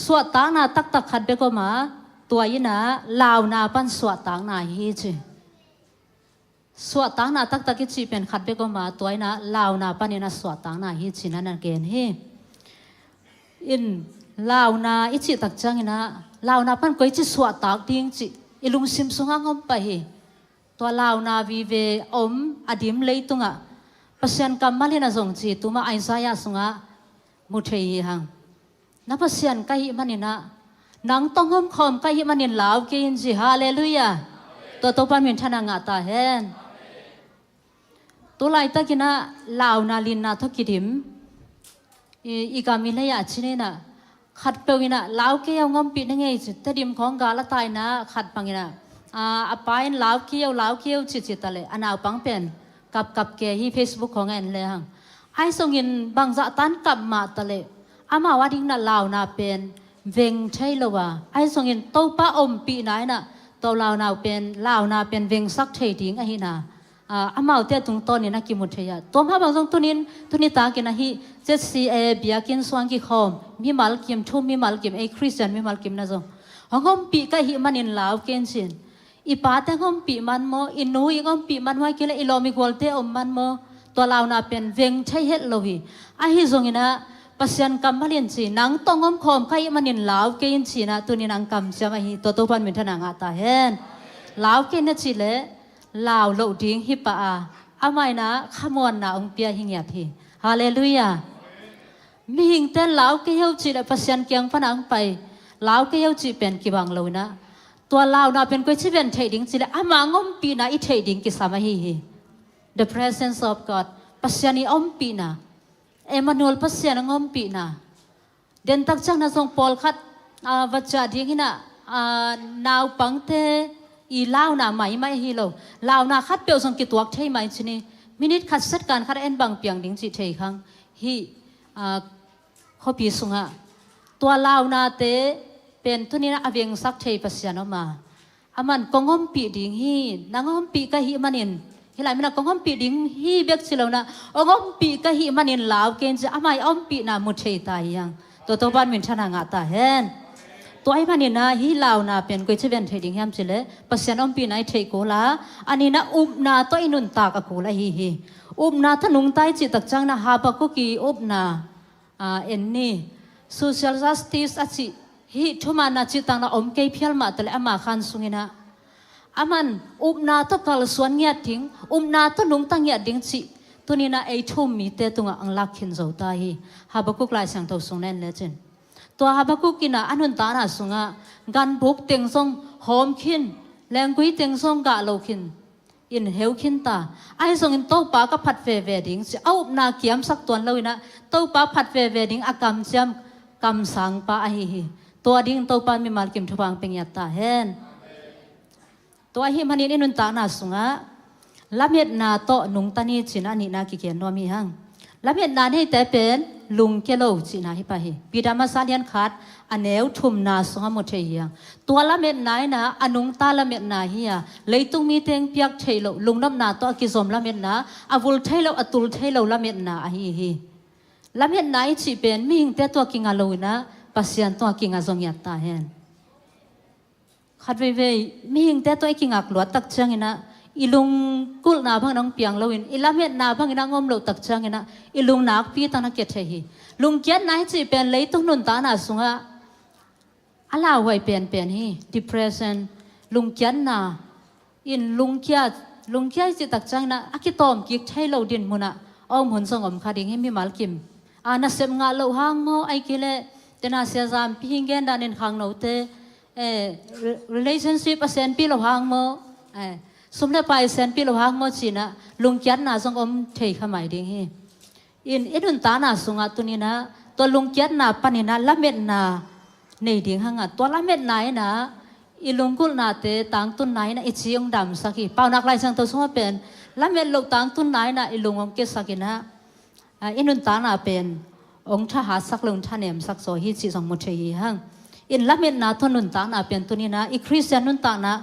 สวดตางนาตักขัดเบกมาตัวอินะลาวนาปันสวดตางนาฮีจิสวดตางนาตักกิจิเป็นขัดเบกมาตัวอินะลาวนาปันอินะสวดตางนาฮีจินั่นเกณฑ์ฮีอินลาวนาอิจิตักจังนะลาวนาปันก็อิจิสวดตางดิ้งจิอิลุงซิมสุงางอมไปฮีตัวลาวนาวิเวอมอดิมเลยตุงะปัสยันกำมัลินะจงจีตุมาไอซายาสุงะมุเทยหังนับปัสยันกะหิมันนี่นะนังต้องหอมคอมกะหิมันนี่ลาวกินจีฮาเลลูยาตัวปันมินทนางาตาเฮนตัวไลตะกินะลาวนาลินนาทกิดิมอีกามิเลยาชินีนะขัดเปวินะลาวเกี่ยวงอมปีนั่งไงจิตดิมของกาละตายนะขัดปังนะอปายลาวเคียวจิตตะเลยอันเอาปังเป็นกับเกฮีเฟซบุ๊กของแอนเลยฮังไอส่งยินบางจะตันกับมาตะเลยอามาว่าดิ้งน่ะลาวน่ะเป็นเวงใช่หรือวะไอส่งยินโตป้าอมปีไหนน่ะตัวลาวน่ะเป็นเวงสักเทดิ้งไอหิน่ะอามาเตะตรงต้นนี่นะกิมุทยาตัวมาบางส่งตุนิตากินนะฮีเจสซีเบียกินสวงกิคอมมีมัลกิมทุ่มมีมัลกิมคริสเตียนมีมัลกิมนะจงห้องปีก็หิมันินลาวเกนชิน อีป้าแต่งอมปีมันโมอินูอีกอมปีมันไว้กิเลอีโลมิกวลเตอมมันโมตัวเราน่ะเป็นเวงใช้เฮ็ดโลหิอาฮิซงอินะปัสยันกำมาเลียนจีนังต้องอมคอมใครมันนินลาวเกินจีนะตัวนี้นังกำจะมาฮิตัวพันมินทนางาตาเห็นลาวเกินนะจีเลลาวโลดิ้งฮิปะอาไม่นะขมวนนะองเปียหิงยาพีฮาเลลูยามีหิงเต้นลาวเกี่ยวจีเลปัสยันเกียงพนังไปลาวเกี่ยวจีเป็นกีบังโลนะตัวลาวน่ะเป็นกุศลเป็นเทดิ้งจีเลอามางอมปีนะอีเทดิ้งกิสามาฮิ The presence of God ปัสยันอมปีนะเอมานูเอลปัสยันงอมปีนะเดินตักจังนะทรงพอลขัดวัจดิ้งนะนาวปังเตอีลาวน่ะไม่ฮิโลลาวน่ะขัดเปียวทรงกิตัวเทไม่ชนีมินิทขัดเซตการขัดเอ็นบังเปียงดิ้งจีเทคังฮีข้อปีสุงะตัวลาวน่ะเตเป็นทุนี้นะอเวียงสักเทปัสยันออกมาอามันกงอมปีดิ้งฮีนางอมปีก็ฮีมันนินฮิลายมันกงอมปีดิ้งฮีเบกสิเลวนะองอมปีก็ฮีมันนินลาวเกณฑ์จะอาไม่อมปีน่ะมุดเทตายยังตัวบ้านมินชนะงาตาเห็นตัวไอ้มันนี่นะฮีลาวนะเป็นกุศลเป็นเทดิ้งแฮมสิเลปัสยันอมปีไหนเทโกละอันนี้นะอุบนาตัวอินุนตากะโกละฮีอุบนาทนุงไตจิตักจังนะฮาปะกุกีอุบนาเอ็นนี่ social justice อจิฮีทุมานาจิตังนะอมเกยพิลมาตะเลอามาขันสุงินะอามันอุบนาตัวกาลสวนเงียดทิ้งอุบนาตัวนุงตั้งเงียดดิ้งจิตัวนี้นะไอทุ่มมีเตตุงอังลักขินเจ้าตาฮีฮาบกุกลายสังเตาสุงแน่นเลจินตัวฮาบกุกินะอันุนตานาสุงะกันบุกเต็งซงหอมขินแรงกุยเต็งซงกะโลขินอินเฮลขินตาไอซงอินโตปากะผัดเฟเวดิ้งสิเอาอุบนาเกียมสักตัวเลยนะโตปาผัดเฟเวดิ้งอากำเจียมกำสังปาไอฮีตัวดิ้งโตปามีมาลกิมทุบังเป็นยาตาเห็นตัวหิมันนี่นุนตานาสุงะละเมียดนาโตนุงตานีจินานีนากิเกียนนวมีหังละเมียดนาให้แต่เป็นลุงเกโลจินาฮิปะฮีปีดามาซาเลียนขาดอันเนวทุมนาสุงะหมดเทียงตัวละเมียดนายนะอนุงตาละเมียดนาฮียเลยตุงมีเตงเปียกเทโลลุงน้ำนาโตกิซอมละเมียดนาอวุลเทโลอตุลเทโลละเมียดนาฮีละเมียดนายจีเป็นมีหิงแต่ตัวกิงาโลนะปัสยันตัวกิงาซงยัตตาเห็นขัดเว่ยมีหิงแต่ตัวกิงากลัวตักเชียงนะอีลุงกุลนาพังน้องเปียงเลวินอีละเมียดนาพังนางอมโลตักเชียงนะอีลุงนักปีตังนักเกตเฮีลุงเกียนนายจีเป็นเลยตุงนุนตานาสุงะอะไรไว้เป็นฮี depression ลุงเกียนนาอินลุงเกียจีตักเชียงนะอากิตอมกิกใช้เราดินมุนะอ้อมหุ่นสงอมคดีให้มีมาลกิมนาเสมงาโลหางโมไอกิเลเตนาเสียจามพิงเกนดานินขังโนเตrelationship เซนปีโลหางโมสมเด็จไปเซนปีโลหางโมจีนะลุงเกียนนาสงอมเทขมายดิ้งฮีอินดุนตานาสุงะตุนีนะตัวลุงเกียนนาปนินะละเม็ดนาในดิ้งหังะตัวละเม็ดนายนะอีลุงกุลนาเตตังตุนนายนะอิจิยงดำสักฮีเป่านักไล่สังตัวสมเป็นละเม็ดลูกตังตุนนายนะอีลุงอมเกสักินะอินุนตานาเป็นองค์ทหารสักลงท่านเนมสักโซฮิจิสองมุทยีหังอินละเม็ดนาทนุนตานาเป็นตุนีนะอีคริสเตียนนุนตานะ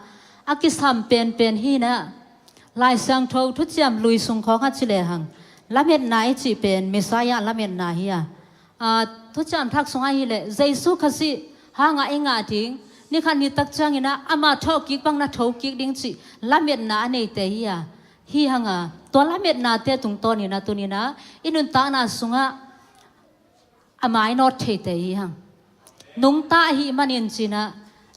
อากิสัมเป็นฮีนะลายสังโททุจยมลุยสุงของฮัจิเลหังละเม็ดนายจีเป็นเมสายะละเม็ดนาฮียทุจยมทักสงไอฮิเลเจสุขสิหางาเองาทิ้งนี่ขันนี่ตักจังนะอามาทอกิกบังนะทอกิกดิ้งจีละเม็ดนาในเตียฮีหังะตัวละเม็ดนาเตตุงตอนี่นะตุนีนะอินุนตานาสุงะอามายนอตเทเตยหังนุงตาหิมันยินจีนะ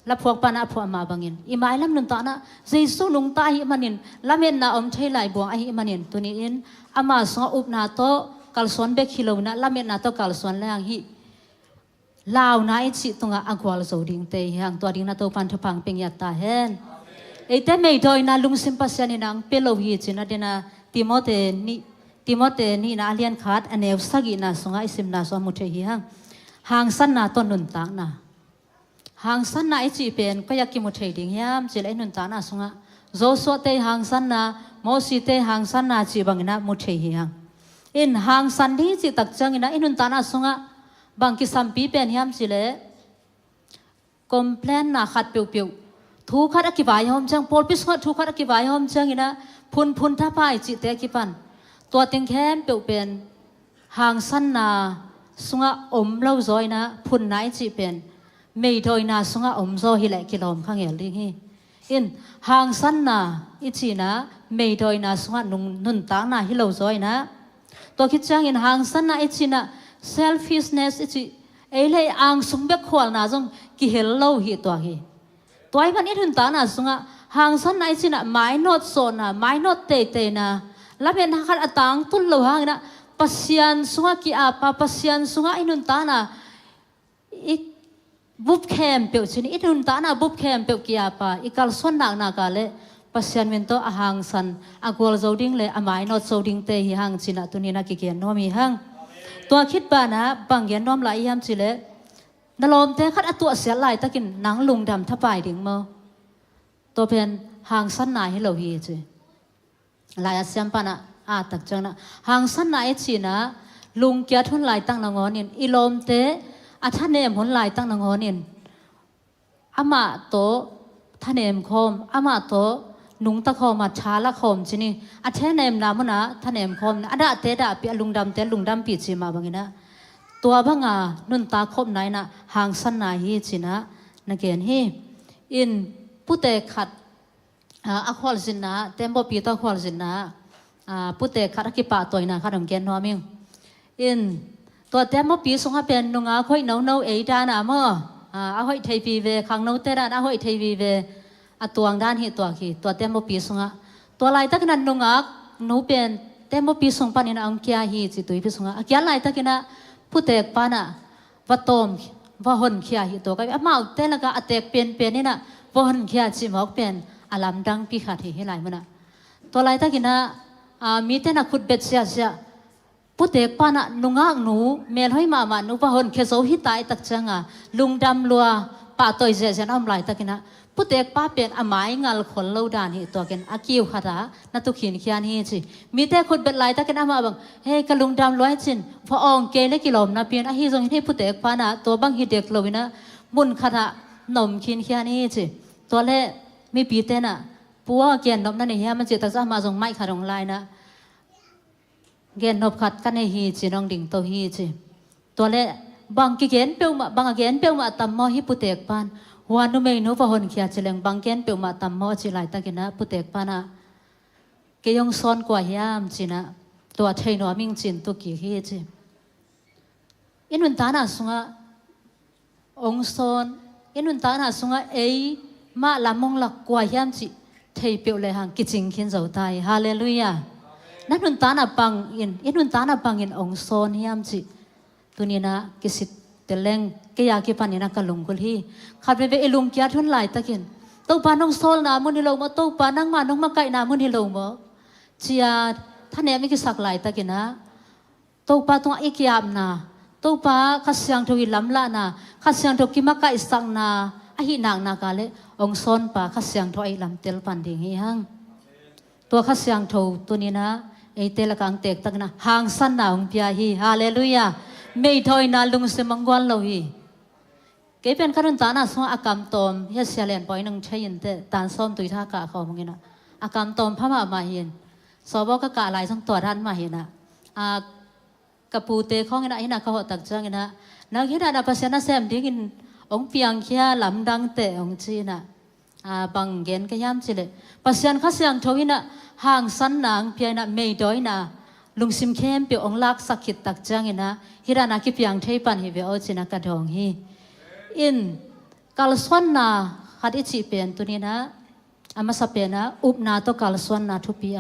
ละพวกปานาพวกมาบังยินอิมายลำนุนตานะเจสุนุงตาหิมันยินละเม็ดนาอมเทไหลบวงหิมันยินตุนีอินอามาสุงะอุบนาโตกัลสวนเบคิโลนะละเม็ดนาโตกัลสวนแรงหิลาวนาอิจิตุงะอักวาลโซดิงเตยหังตัวดิ้งนาโตปันทพังเป็นยัตตาเห็นไอแต่ไม่โดยนาลุงซิมปัสยานินังเปโลหิจินะเดนะติโมเตนี่นาเลียนขาดอันเอวสักินาสุงะอิสิมนาสวมุทเฮียงหางสันนาต้นนุนตานาหางสันนาอิจิเป็นก็อยากกิมุทเฮียงยามจิเลนุนตานาสุงะโจสวเตหางสันนาโมสิเตหางสันนาจิบังนามุทเฮียงอินหางสันที่จิตักจังนะอินุนตานาสุงะบางกิสัมปีเป็นยามจิเลคอมเพลนนาขัดเปียวทุกขัดอกิบายหอมจังโพลพิสขัดทุกขัดอกิบายหอมจังนะพุนท่าพายจิเตกิปันตัวเต็งแค้มเปียวเป็นหางสันนาสุงะอมเล่าจอยนะพุนไหนจีเป็นไม่โดยนาสุงะอมโซฮิเลกิลอมข้างเอลิงฮี in hang san na ichina meidoi na sunga nun ta na hilo zoi na to khit chang in hang san na ichina selfishness ichi ele ang sungbek khwal na jong ki hello hi to hi toy ban it hun ta na sunga hang san na ichina mai not so na mai not te na laben khat atang tul lo hang na pasian sunga ki apa pasian sunga inun ta na ik bup kem pe chini inun ta na bup kem pe ki apa ikal son na ka le pasian men to ahang san agol zoding le amai not zoding te hi hang china tunina ki ken no mi hangตัวคิดบ้านะบางอย่างน้อมหลายยามสิเลนลมเตะคัดตัวเสียหลายตะกินหนังลุงดำทับไปดิ่งมือตัวเป็นหางสั้นไหนให้เราเฮียจีหลายเสียมปานะตักจังนะหางสั้นไหนจีนะลุงเกียร์ทุนหลายตั้งนางอนินอีลมเตะท่านเนมหุนหลายตั้งนางอนินอามาโตท่านเนมคมอามาโตนุงตะคอมาช้าละคมจินี่อาเทนเนมนามุนะท่านเนมคมอาดาเตดาปีลุงดำเตลุงดำปีจิมาบางนะตัวบังอานุนตาคมไหนนะหางสั้นไหนฮีจินะนักเรียนฮีอินผู้เตะขัดอควาลสินนะเต็มบ่ปีตอควาลสินนะผู้เตะขัดกิปะตัวนะขัดของแกนหัวมิงอินตัวเต็มบ่ปีสงฆ์เป็นนุงอาค่อยเนาเอดานะมั้งค่อยไทยปีเวขังเนาเตดาค่อยไทยปีเวตัวด้านเหตุตัวขี้ตัวเต็มบ่ปีสงะตัวลายตะกันนุงอักนูเป็นเต็มบ่ปีสงปานินะองเกียฮีจิตุยปีสงะเกียลายตะกันนะผู้เตกปานะวัดตมว่าหนเขียฮีตัวก็มาเตละก็อเตกเป็นนี่นะว่าหนเขียจิมอกเป็นอลัมดังปีขาดให้หลายมันนะตัวลายตะกันนะมีแต่นักขุดเบ็ดเสียผู้เตกปานะนุงอักนูเมลห้อยมานูว่าหนเขโซหิตายตักจังลุงดำลัวป่าตัวเสียน้ำลายตะกันนะผู้เด็กป้าเป็นอามายงัลคนเล่าด่านเหตุตัวกันอากิวขาดานัตุขินขียนฮีจิมีแต่คนเป็นลายตะกันอามาบังเฮ้กลุงดำร้อยจินพอองเกลกิโลมนะเพียนอาฮิทรงให้ผู้เด็กป้านะตัวบังฮิเด็กโลวินะมุนขาดานมขินขียนฮีจิตัวเล่มีปีเตนะปัวเกนนมนั่นเองมันจิตตะซะมาทรงไม้ขาดของลายนะเกนนบขัดกันในฮีจิน้องดิ่งโตฮีจิตัวเล่บางกิเกนเปียวมาบางเกนเปียวมาตัมมอฮิผู้เด็กป้านวานุเมนุฟะหนเขียเฉลงบางแกนเปียวมาตัมมอจิไลตะกินะปุเตกปานะเกยงซ้อนกว่าหยามจินะตัวไทยนัวมิงจินตุกิเฮจิอินุนตานะสุงะองซ้อนอินุนตานะสุงะเอมาลามงลักกว่าหยามจิไทยเปียวเลยหังกิจิงขินเจ้าตายฮาเลลูยานั่นนุนตานะปังอินุนตานะปังอินองซ้อนหยามจิตุนีนะกิสิเตเลงก็อยากกิปันนี่นะกะลุงกุลีขัดไปเอลุงเกียร์ทุนหลายตะกินตู้ปาน้องโซลนามุนิโลมาตู้ปานั่งมาน้องมาไก่นามุนิโลมาเชียท่านเนี่ยไม่กิสักหลายตะกินนะตู้ปาตรงอีกยามนาตู้ปาขัดเสียงทวีล้ำละนาขัดเสียงทกิมาไก่สังนาอหินางนากาเลองซอนปาขัดเสียงทวีล้ำเตลปันดิ่งหังตัวขัดเสียงทวตัวนี้นะไอเตลกังเตกตักนะหางสั้นนาองพิยาฮีฮาเลลูยาไม่ถอยนาลุงเสมังกวนเราฮีเก็บเป็นขนมตาหน้าสวงอากรรมตอมเฮเสียเลียนปอยนึงใช้ยินเตตานซ้อมตุยท่ากะเขาเหมือนกันนะอากรรมตอมพระมาเห็นสอบก็กะลายทั้งตัวท่านมาเห็นนะกระปูเตะข้องกันนะเห็นนะเขาตักจังกันนะนักเห็นนะภาษาหน้าแซมดิ้งองเปียงเขียลำดังเตะองจีนะบางเกณฑ์ก็ย้ำจีเลยภาษาข้าเสียงทวินะห่างสันนางเพียนะไม่ด้อยนะลุงซิมเข้มเปียองลักสักขิดตักจังกันนะฮิรานาคิเปียงเทปันฮิเวอจีนะกระดองฮีอินกาลสวนนาขัดอิจิเป็นตัวนี้นะอามาสเปนะอุบนาโตกาลสวนนาทุปีย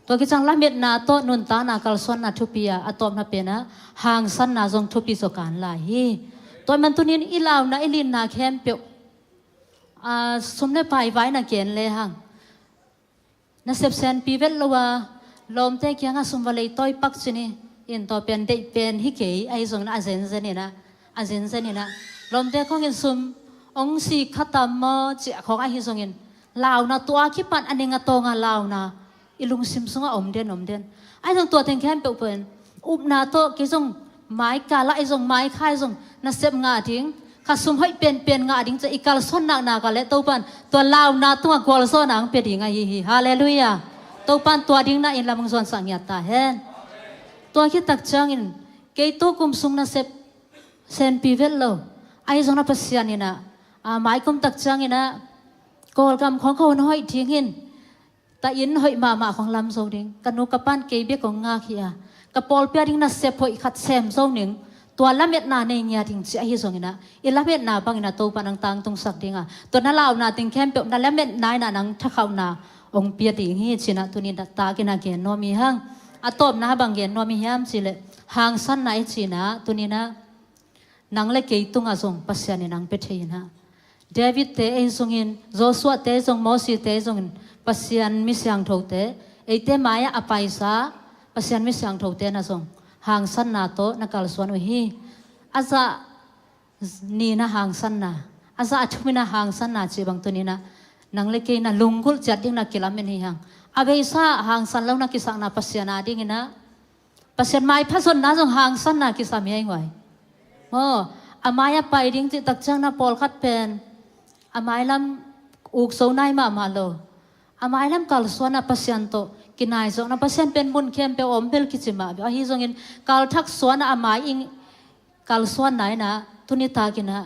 ตัวกิจังละเม็ดนาโตนุนตานากาลสวนนาทุปียอะตอมนาเป็นนะห่างสันนาจงทุปีสการลายฮีตัวมันตัวนี้อีลาวนะอีลินนาเข้มเปียวสมเด็จไปไว้นาเกณฑ์เลยห่างนาเซปเซนปีเวลลัวลมเตะยังสมวัยต้อยปักชนีอินตัวเป็นเด็กเป็นฮิเกยไอจงอาเซนเซนี่นะอาเซนเซนี่นะลมเตะของอินซุมองสีขัดตามมาเจ้าของไอฮิซงอินลาวนะตัวคิปันอันนี้งาโตงาลาวนะอิลุงซิมซุงอมเดนไอจงตัวแทงแค้นเปเป็นอุบนาโตกิจงไม้กาละไอจงไม้ค่ายจงนาเซบงาทิ้งข้าซุมให้เป็นงาดิ้งจะอีกาลซ้อนนากาเลตัวปันตัวลาวนาตัวกวาลซ้อนนางเป็นยังไงฮีฮาเลลูยาตัวปันตัวดิ้งน่ะอินลำงส่วนสังยาตาเห็นตัวคิดตักจังอินเกยตัวกุมซุงนาเซบเซนปีเวลโลไอ้จงนับเสียนี่นะหมายกุมตักจังอินนะ กอลกำของเขาน้อยทิ้งหินแต่อินหอยมาของลำโซดิงกันนุกปั้นเกย์เบียกของงาเขียกับปอลเปียดิ้งน่ะเซฟหอยขัดแซมโซหนึ่งตัวละเม็ดนาในเงียดิ้งเสียหิส่งนะอิละเม็ดนาบางอินะโตปานังตังตรงสักดิ้งอ่ะตัวนั้นเรานาดิ้งแคมเปียนั่นละเม็ดนายน่ะนังทักเขานาองเปียดิ้งหิชินะตัวนี้ตากินาเกนนอมีหังอะตบนะบางเกนนอมียามสิเลหางสั้นไหนชินะตัวนี้นะนังเล็กเกยตุงอาส่งปัสยานี่นังเป็ดเฮียนะเดวิดเตเองส่งอินโจชัวเตส่งโมซีเตส่งอินปัสยานมิสยังโถเตไอเตมายาอภัยซาปัสยานมิสยังโถเตนะส่งหางสั้นนาโตนักการสวนอุฮีอาซานี่นะหางสั้นนาอาซาอัจฉรินะหางสั้นนาจีบางตัวนี้นะนังเล็กเกยนะลุงกุลจัดดิ้งนักกิลามินฮีหังอาเบซ่าหางสั้นแล้วนักกิสังนาปัสยานาดิ้งนะปัสยานไม่พัศนนะส่งหางสั้นนากิสามีไงอามายาไปดิ้งจิตักจังนะปอลคัดเป็นอามายลำอุกโซนายมาโลอามายลำกัลสวนนะปัสยันโตกินนายส่งนะปัสยันเป็นบุญเข้มเป็นอมเบลกิจิมาอาฮิส่งอินกัลทักสวนนะอามายอิงกัลสวนไหนนะทุนิตากินะ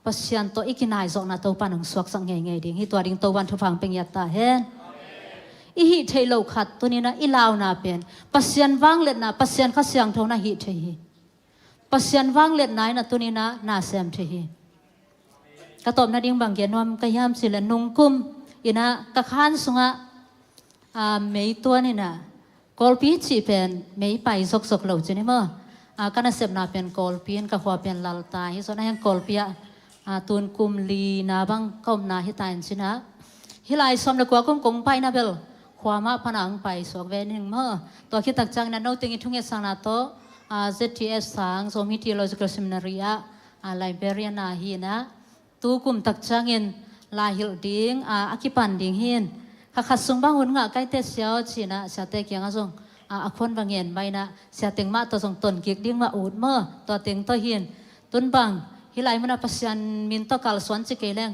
ปัสยันโตอีกินนายส่งนะตัวปานังสวกสังไงดิ้งฮิตัวดิ้งตัววันทุฟังเป็นยัตตาเห็นอีฮิเทโลขัดตัวนี้นะอีลาวนาเป็นปัสยันวังเล็ดนะปัสยันข้าเสียงเท่านะฮิเทฮีปัสยันวังเล็ดไหนนะตัวนี้นะนาเซมเทฮีกระตบนาดิ้งบางเกียนวมกระยามสิเลนุงกุมอินะกระคานสุงะเมย์ตัวนี่นะกอลปีจีเป็นเมย์ไปซกเหล่าจีนี่มั้งกันเสพนาเป็นกอลปีนกระหัวเป็นลาลตายฮิโซนะยังกอลปีตุนกุมลีนาบังก้มนาฮิตายสินะฮิไลสมเด็จกว่ากุมกงไปนะเบลความมาพนังไปสวกเวนิงมั้งตัวคิดตักจังนั้นเราติงทุ่งเอสังนาโตZTS สังสมิธีโลจิคอลเซมินารีไลเบรียนาฮีนะตูกุมตักจังอินลาฮิลดิ้งอาคิปันดิ้งหินข้าขัดส่งบางหุ่นงะใกล้เตเสียวจีนะเสียเตเกียงอ่ะส่งอคนบางเงินใบนะเสียเต็งมาตัวส่งตนกิกดิ้งมาอูดเมื่อตัวเต็งตัวหินตุนบังฮิไลมันปัสยันมินตัวกัลสวนจิเกลัง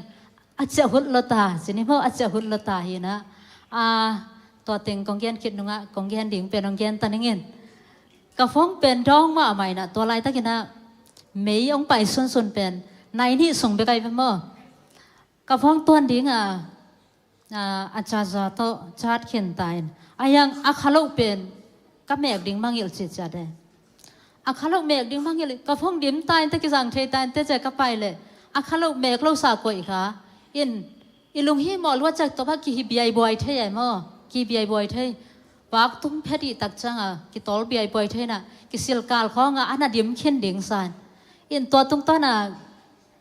อาจจะหุ่นลตาจีนี่เมื่ออาจจะหุ่นลตาหินะตัวเต็งกองเงินคิดนุ่งะกองเงินดิ้งเป็นกองเงินตันเงินกระฟงเป็นร้องมาใหม่นะตัวลายตะกินะเมย์องไปส่วนเป็นในนี่ส่งไปไกลไปเมื่อกระฟองตัวดิ้งอาจารย์จะโตชาติเขียนตายอายังอาคาลุเป็นก็แมกดิ้งมังยิลจิตจัดเลยอาคาลุแมกดิ้งมังยิลกระฟองดิ้งตายตะกิสังเทตายแต่ใจก็ไปเลยอาคาลุแมกเราสากวยค่ะอิลุงฮีหมอลว่าจากตัวพักกี่บีไอบอยเท่ใหญ่เมื่อกี่บีไอบอยเท่วักตุ้มเพดีตักจังกี่ตอลบีไอบอยเท่น่ะกี่สิลกาลเขาอันน่ะดิ้งเขียนดิ้งสานตัวตุ้งต้นน่ะ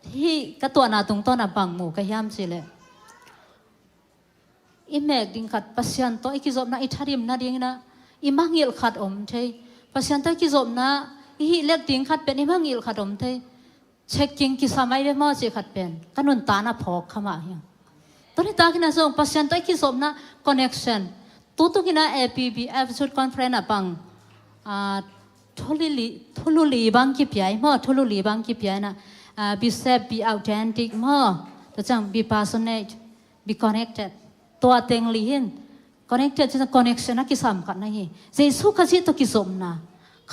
ที่กระตัวนาตรงต้นบังหมูกระยำสิเลยอิเมกดิ้งขัดปัสยันโตอีกิจบนะอิทาริมนะดิ้งนะอิมังยิลขัดอมเทปัสยันโตอีกิจบนะอีฮิเล็กดิ้งขัดเป็นอิมังยิลขัดอมเทเช็คกิ้งกิสามัยเวมอจีขัดเป็นกันนุนตานะพอกขมาเฮียตอนนี้ตากินาส่งปัสยันโตอีกิจบนะคอนเนคชั่นตุกินาAPB Episode Conference นะบังทุลุลีบังกิบใหญ่เมื่อทุลุลีบังกิบใหญ่นะbe safe be authentic เมื่อตัวจัง be passionate be connected ตัวเต็งลีหิน connected จะ connection นะกิสามกันนะฮีเจสุขจิตตัวกิสมนะ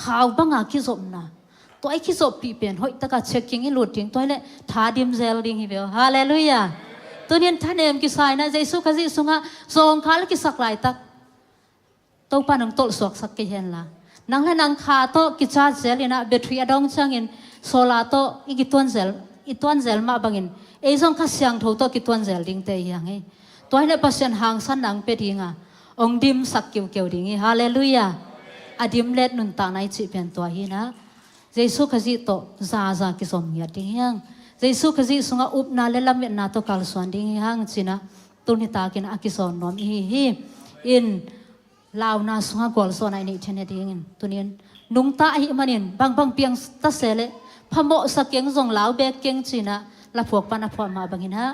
ข่าวบังอากิสมนะตัวไอ้กิสมปีเป็นหอยตะกัดเช็คกิ้งให้หลุดทิ้งตัวเลยท้าดิมเซลดิ้งฮีเบลฮาเลลูยาตัวนี้ท่านเอ็มกิสายนะเจสุขจิตสุงะทรงขาลกิสักหลายตักตัวปานังโตสวกสักกี่เห็นละนังและนังขาโตกิจาเซลนะเบทรีอดองจังอินโซลาโตอีกิตวนเซลมาบังอินเอซองข้าเสียงถูกโตกิตวนเซลดิ้งเตยังไงตัวให้ปัสยันหางสันนังเป็ดยิงองดิมสักเกี่ยวดิ้งฮาเลลูยาอดิมเล็ดนุนตาในจีเป็นตัวฮีนะเจสุขจิตโตซากิสมยาดิ้งยังเจสุขจิตสุงอุบนาเลลเมนาโตกัลสวนดิ้งยังจีนะตุนิตากินอากิสอนนอมฮีอินลาวนาสุงกอลสวนไอนี่เช่นนี้ดิ้งตัวนี้นุงตาหิมันินบางเปียงตัดเสลพะโมสักเกียงส่งลาวเบกเกียงจีนะละพวกปนับพอมาบางหินะ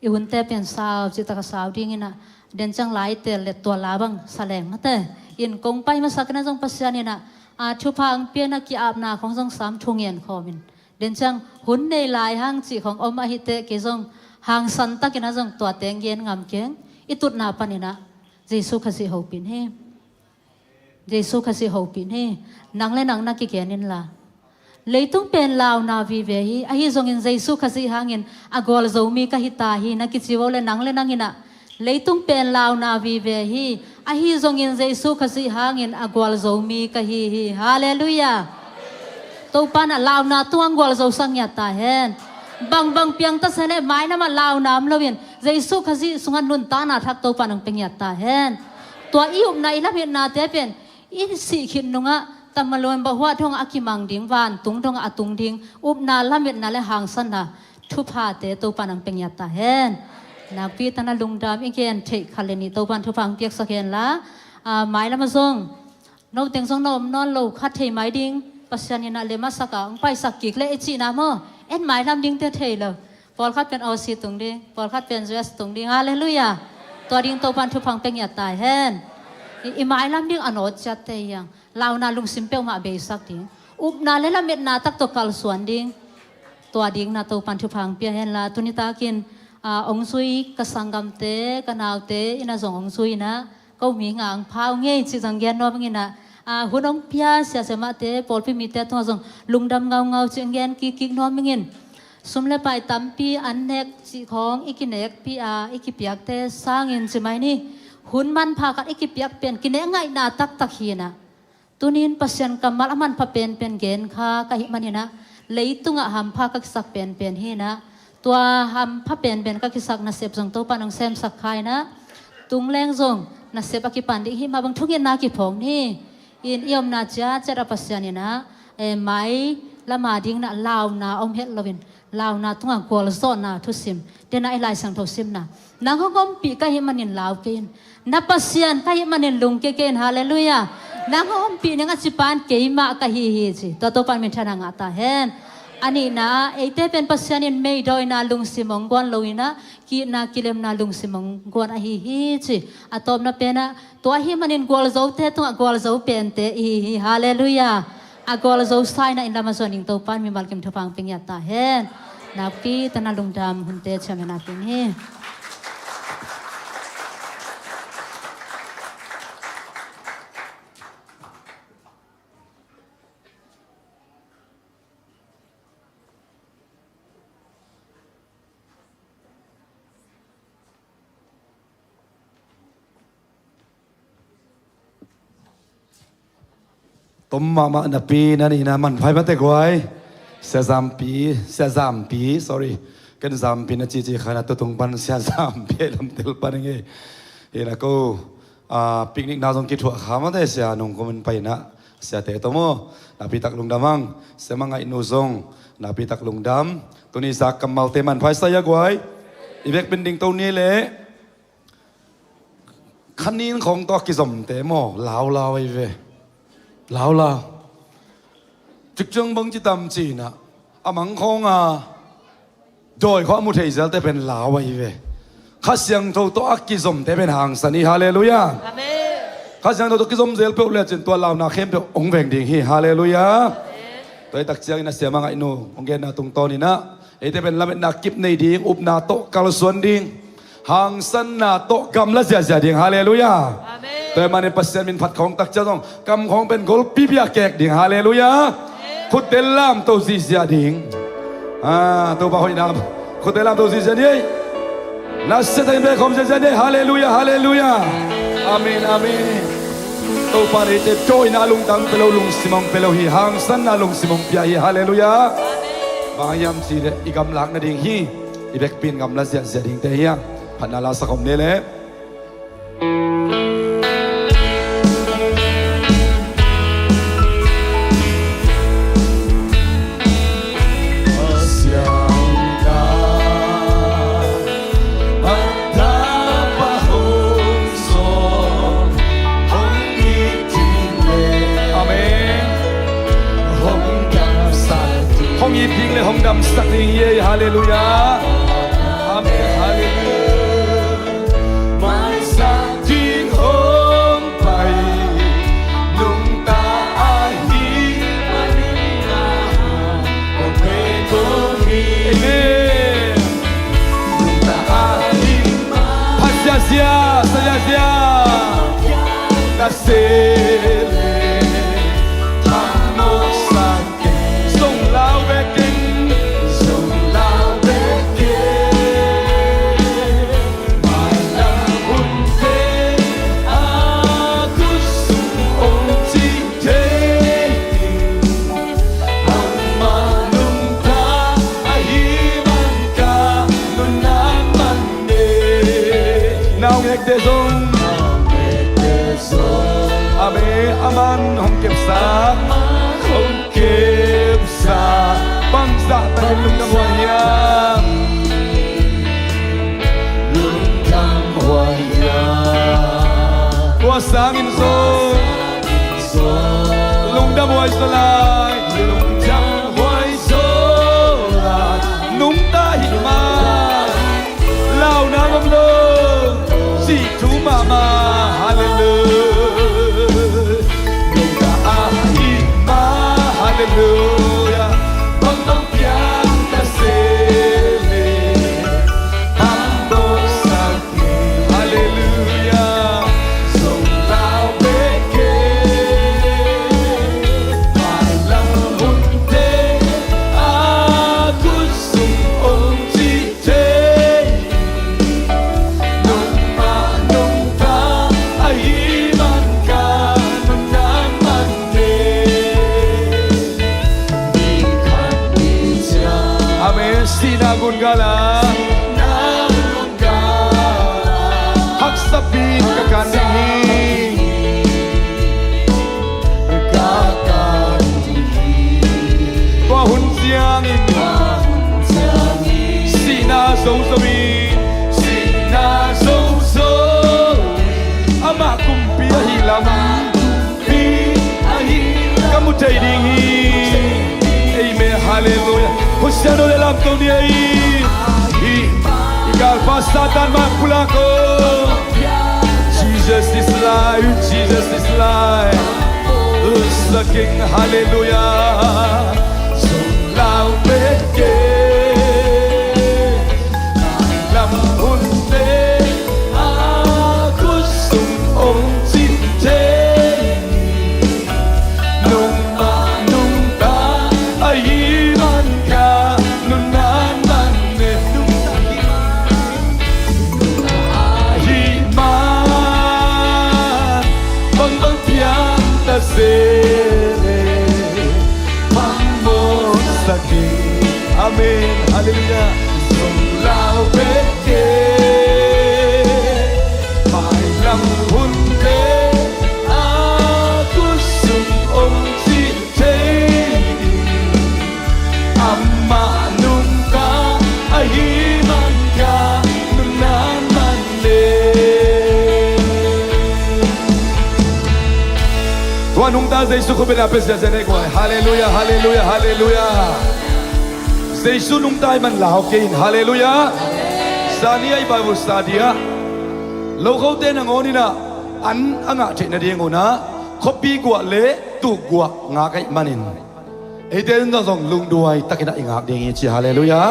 อีหุ่นเตเป็นสาวจิตตะสาวดิ้งนะเดินจังหลายเตลตัวลาบังแสลงมาเตอินกงไปมาสักนั้นส่งปัสยานี่นะชุพังเปียนักกีอาบนาของส่งสามทุ่งเย็นคอมินเดินจังหุ่นในลายห้างจีของอมอหิเตเกส่งหางสันตะกินะส่งตัวเตียงเย็นงามเกียงอิตุดนาปนินะเจสุขสิหูปินเฮเจสุขสิหูปินเฮนังและนังนักกิเกียนินละ leitung pen lao na vi ve hi a hi zongin Jesu khasi hangin agol zomi ka hita hi na kichiwo le nangina leitung pen lao na vi ve hi a hi zongin Jesu khasi hangin agol zomi ka hi hallelujah to pan a lao na tuang gol zo sang ya ta hen bang piang ta sane mai na ma lao nam lovin Jesu khasi sungan nun ta na thak to pan ang peng ya ta hen to iup na ila phen na te pen in si khin nunga tamalon ba hwa thong akimang ding van tung thong atung ding up na lamit na le hang san na thu pha te to pan ang peng ya ta hen na pi ta na lungdam igen the khaleni to pan thu phang piak sakhen la mai la ma zong no teng song nom non lo khat thei mai ding pasyanina le ma saka ang pai sakik le echi na mo en mai lam ding te thei lo pol khat pen osi tung ding pol khat pen dress tung ding hallelujah to ding to pan thu phang peng ya ta hen i mai lam ding anot chat te yang lao na lung simpel ma be sak ding up na le la met na tak to kal suan ding to ding na to pan thu phang pia hen la tunita kin ong sui ka sangam te ka naw te ina zong ong sui na ko mi ngang phao nge chi jang gen no bang ina hunong pia sia sema te pol pi mi te to zong lungdam ngau chi gen ki no mingin sumle pai tampi annek chi khong ikinek pi ikipiak te sangin chi mai ni hun man pha ka ikipiak pen kine ngai na tak hi na tunin pasyan kamal aman pa pen gen kha ka hi manina leitunga ham pha ka sak pen hi naตัวหำพระเป็นก็คิดสักนักเสพส่งตัวปานองเซมสักใครนะตุงแรงส่งนักเสพอกิปันดิหิมาบางทุกเย็นนากิพงนี่อินเอี่ยมนาจ้าเจรปัสยานี่นะไม้ละมาดิ้งนะลาวนาอมเฮ็ดลวินลาวนาทุ่งกัวละโซนนาทุสิมเดนไอไลสังทสิมนะนางเขาก็ปีก็เห็นมันนินลาวเกนนับปัสยานก็เห็นมันนินลุงเกนฮาเลลูยานางเขาก็ปีนังจิปานเกยมาก็ฮีจิตัวปันมินทนางาตาเฮนอันนี้นะไอ้เต้เป็นปัสยานินไม่โดยนาลุงสิมงกวนลอยนะกีนากิเลมนาลุงสิมงกวนฮีจิอะตอมนะเป็นนะตัวฮีมันนินกวลโซเตตัวกวลโซเป็นเตฮีฮาเลลูยาอะกวลโซไซนะอินดามาซอนิงตัวปันมีบัลกิมทฟังปิงยาตาเฮนนับปีตนาลุงดำหุ่นเตชะเมนาปิงฮีต้มมาหน้าปีนั่นนี่นะมันไพ่มาแต่กวยเสีย3 ปี sorry กัน3 ปีนะจีขนาดตัวตรงปันเสีย3 ปีลำเตลปันยังไงเฮ้ยนะก็ปิกนิกน่าสงกิจหัวขามาแต่เสียนุ่งก็มันไปนะเสียแต่ตัวโมนาปีตักลุงดำมังเสียมังไงนูซงนาปีตักลุงดำตัวนี้สักกำมัลเตมันไพ่ใส่ยากวยอีเวกเป็นดิ่งตัวนี้เลยคันนี้ของตัวกิสมเตโมลาวไอ้เวลาวจึกจังบังจิตามจีนะมังคงโดยข้อมุทัยเซลแต่เป็นลาวไว้เวข้าเสียงตัวอักกิสมแต่เป็นหางสันนิฮาเลลูยาข้าเสียงตัวกิสมเซลเปล่าจนตัวลาวนาเข้มเปล่าองแหวงดิ่งฮีฮาเลลูยาตัวตักเสียงน่ะเสียมังไอโนองเกน่ะตรงตอนนี้นะไอแต่เป็นลำเป็นนักกิบในดิ่งอุบนาโตกาลส่วนดิ่งหางสันนาโตกำละเสียดิ่งฮาเลลูยาแต่มาในปัสยามินผัดของตักเจ้าต้องกำของเป็นกอลปีเปียแกกดิ่งฮาเลลูยาขุดเตลามตัวซีเสียดิ่งตัวบ่าวนี่นะขุดเตลามตัวซีเสียดิ่งนัสเซตัยเบคอมเสียดิ่งฮาเลลูยาอาเมนตัวปาริเตโจยนาลุงตังเปโลลุงสิมองเปโลฮีหางสันนาลุงสิมองเปียฮีฮาเลลูยาบางยามสีเดอีกำลังนาดิ่งฮีอีเบกปีนกำลังเสียดิ่งเตียงพันนาลาสักคมเนี่ยเลยห้องดำสักนิเยฮาเลลูยาอาเมนฮาเลลูยาไม่สักทีห้องไปนุ่งตาอาฮีมานีนาโอเปโตฮีเมนุ่งตาอาฮีพัชยาเสียสยาเสียนาเซเลทามโมสังเกส่ง man hong kep sa hong kep sa bang sa tan lung dam hoa hiam lung dam hoa hiam hoa sang in so lung dam hoa so lai lung dam hoa so lai nung ta hi ma lao na ngom lo si thu ma ma hallelujah nung ta a hi ma hallelujah bang bang piang ta se le bang bo sa ki hallelujah song lao be ke ma lam hun te a ku sung ong chi te nung ma nung ta ai man ka nung nan man ne di khan di cha amen sinagun gala sinagun gala hak sapin ka kaning ka kaning tua hun siang in sina so so sina so so ama kumpi hilam pi ahi kamu thai ding amen hallelujah Cristiano de lam to dia hi igal pa satan ma pula ko Jesus is life Jesus is life is the king hallelujah so loud beke lam hun te aku sung ong chi te nung ma nung ta ai man ka nung nan man ne nung ta hi man bang bang piang ta se le bang mo sa ki amen hallelujah song lao be ke mai lam hun te aku sung ong chi te amma nung ka ai man ka nung nan man le tua nung ta Giêsu ko bena pes ja ne ko hallelujah hallelujah hallelujah Giêsu nung tai man lao ke hallelujah sani ai bible study a lo khau te na ngoni na an anga the na ding ona copy gwa le tu gwa nga kai manin ei te na song lung duai takina ingak ding chi hallelujah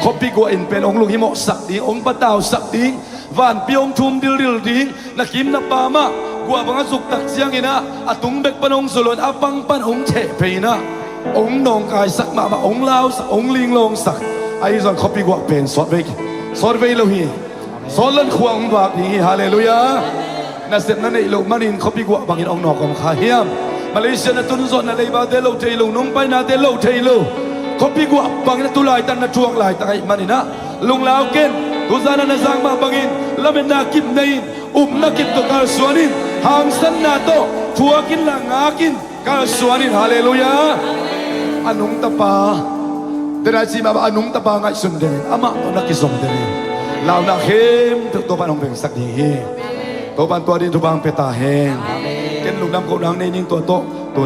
copy gwa in pen ong lung hi mo sak ding ong patao sak ding van piong thum dil dil ding na kim na pa ma gwa banga suk tak siang ina atung bek panong sulon apang pan ong che peina ong nong kai sak ma ma ong lao sak ong ling long sak ai song copy gwa pen sot ve lo hi sot lan khuang bak ni hallelujah na set na nei lo manin copy gwa bangin ong nok om kha hiam Malaysia na tun zon na leiba de lo thei lo nong pai na de lo thei lo copy gwa bangin tu lai tan na chuang lai ta kai manina lung lao ken tu zana na zang ma bangin lamen na kip nei na kip to kal suanin hang san na to thuakin la ngakin kal suanin hallelujah anung tapa dera si ma anung tapa ngai sun de ama to na kisong de lao na khem to panong beng sak ni to ban to din tu bang peta hen ken lung nam ko nang nei ning to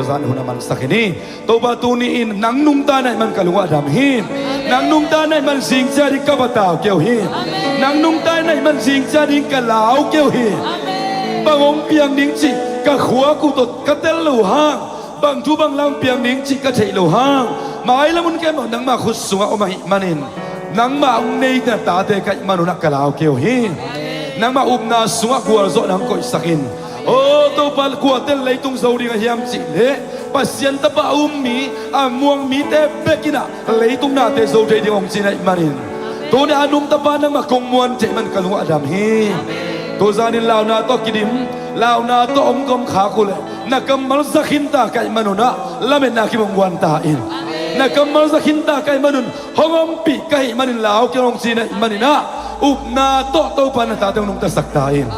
zan hu na man sakini to ba tu ni in nang nung ta nai man kalunga dam hin nang nung ta nai man sing cha di ka batao keu hin nang nung ta nai man sing cha di ka lao keu hin bang ong piang ding chi ka khua ku to ka tel lu hang bang thu bang lang piang ding chi ka thei lu hang mai la mun ke mo nang ma khus sunga o mai manin nang ma ong nei na ta te kai manuna ka lao keu hin nang ma na sunga kuar zo nang koi sakin o to pal kuatel leitung zo ding hiam chi le pasien ta ba mi amuang mi te bekina leitung na te zo te ding ong chi nai manin to ne anum ta ba nang ma kong muan che man kalu adam hi to zanin lao na to kidim lao na to om kom kha ku le na kamal zakhin ta kai manuna lamen na ki mong wan ta in na kamal zakhin ta kai manun hongom pi kai manin lao ki ong chi nai manina up na to pa na ta te nung ta sakta in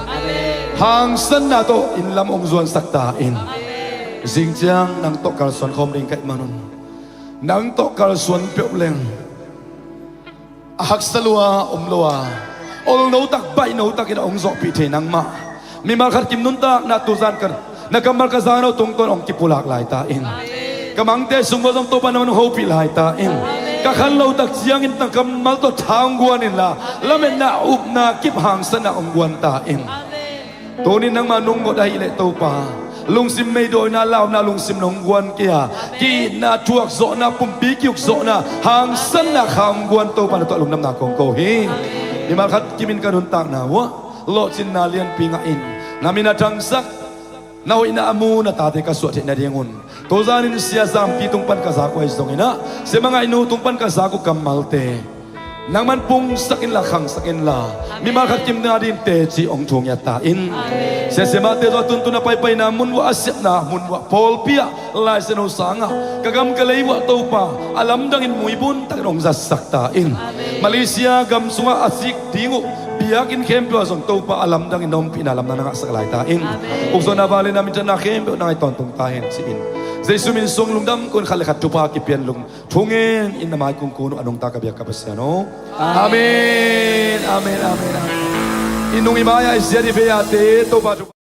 hang san na to in lam ong zuan sakta in Ding Jiang nang to kal son khom ring kai manon nang to kal son pyo leng hak salua omloa ol no tak bai no tak ina ong zo pi the nang ma mi mal khat kim nun tak na tu zan kan na kamal ka zano tung ton ong ki pulak lai ta in kamang te sung bo jong to pa naman ho pi lai ta in ka khan lo tak chiang in tang kamal to thang guan in la lamen na up na kip hang san na ong guan ta in tonin nang manung mo dai le to pa lung sim mei doi na lao na lung sim nong guan kia ki na tuak zo na pumpi kiuk zo na hang san na khang guan to pa na to lung nam na kong ko hi ni mal khat kimin kanun tak na wa lo chin na lian pinga in namina tang sak na ina amu na tate ka suat na diengun to zanin sia zam pi tung pan ka za ko is dong ina se mga inu tung pan ka za ko kamalte nang man pung sakin la khang sakin la mi mal khat kim na din te chi ong thung ya ta in se ma te zo tun tun na pai pai na mun wa asep na mun wa pol pia lai se no sanga kagam kalei wa to pa alam dang in muibun tak rong za sak ta in Malaysia gam sunga asik dingu biakin kempo azong to pa alam dang in nom pinalam na nga saklay ta in ukso na vale na minta na kempo na iton tung tahen si in Jesu min song lungdam kun khalekat tupa kipian lung thungen in na mai kung kuno anong takabyak kapasano amen amen amen amen inung imaya isya di beate to pa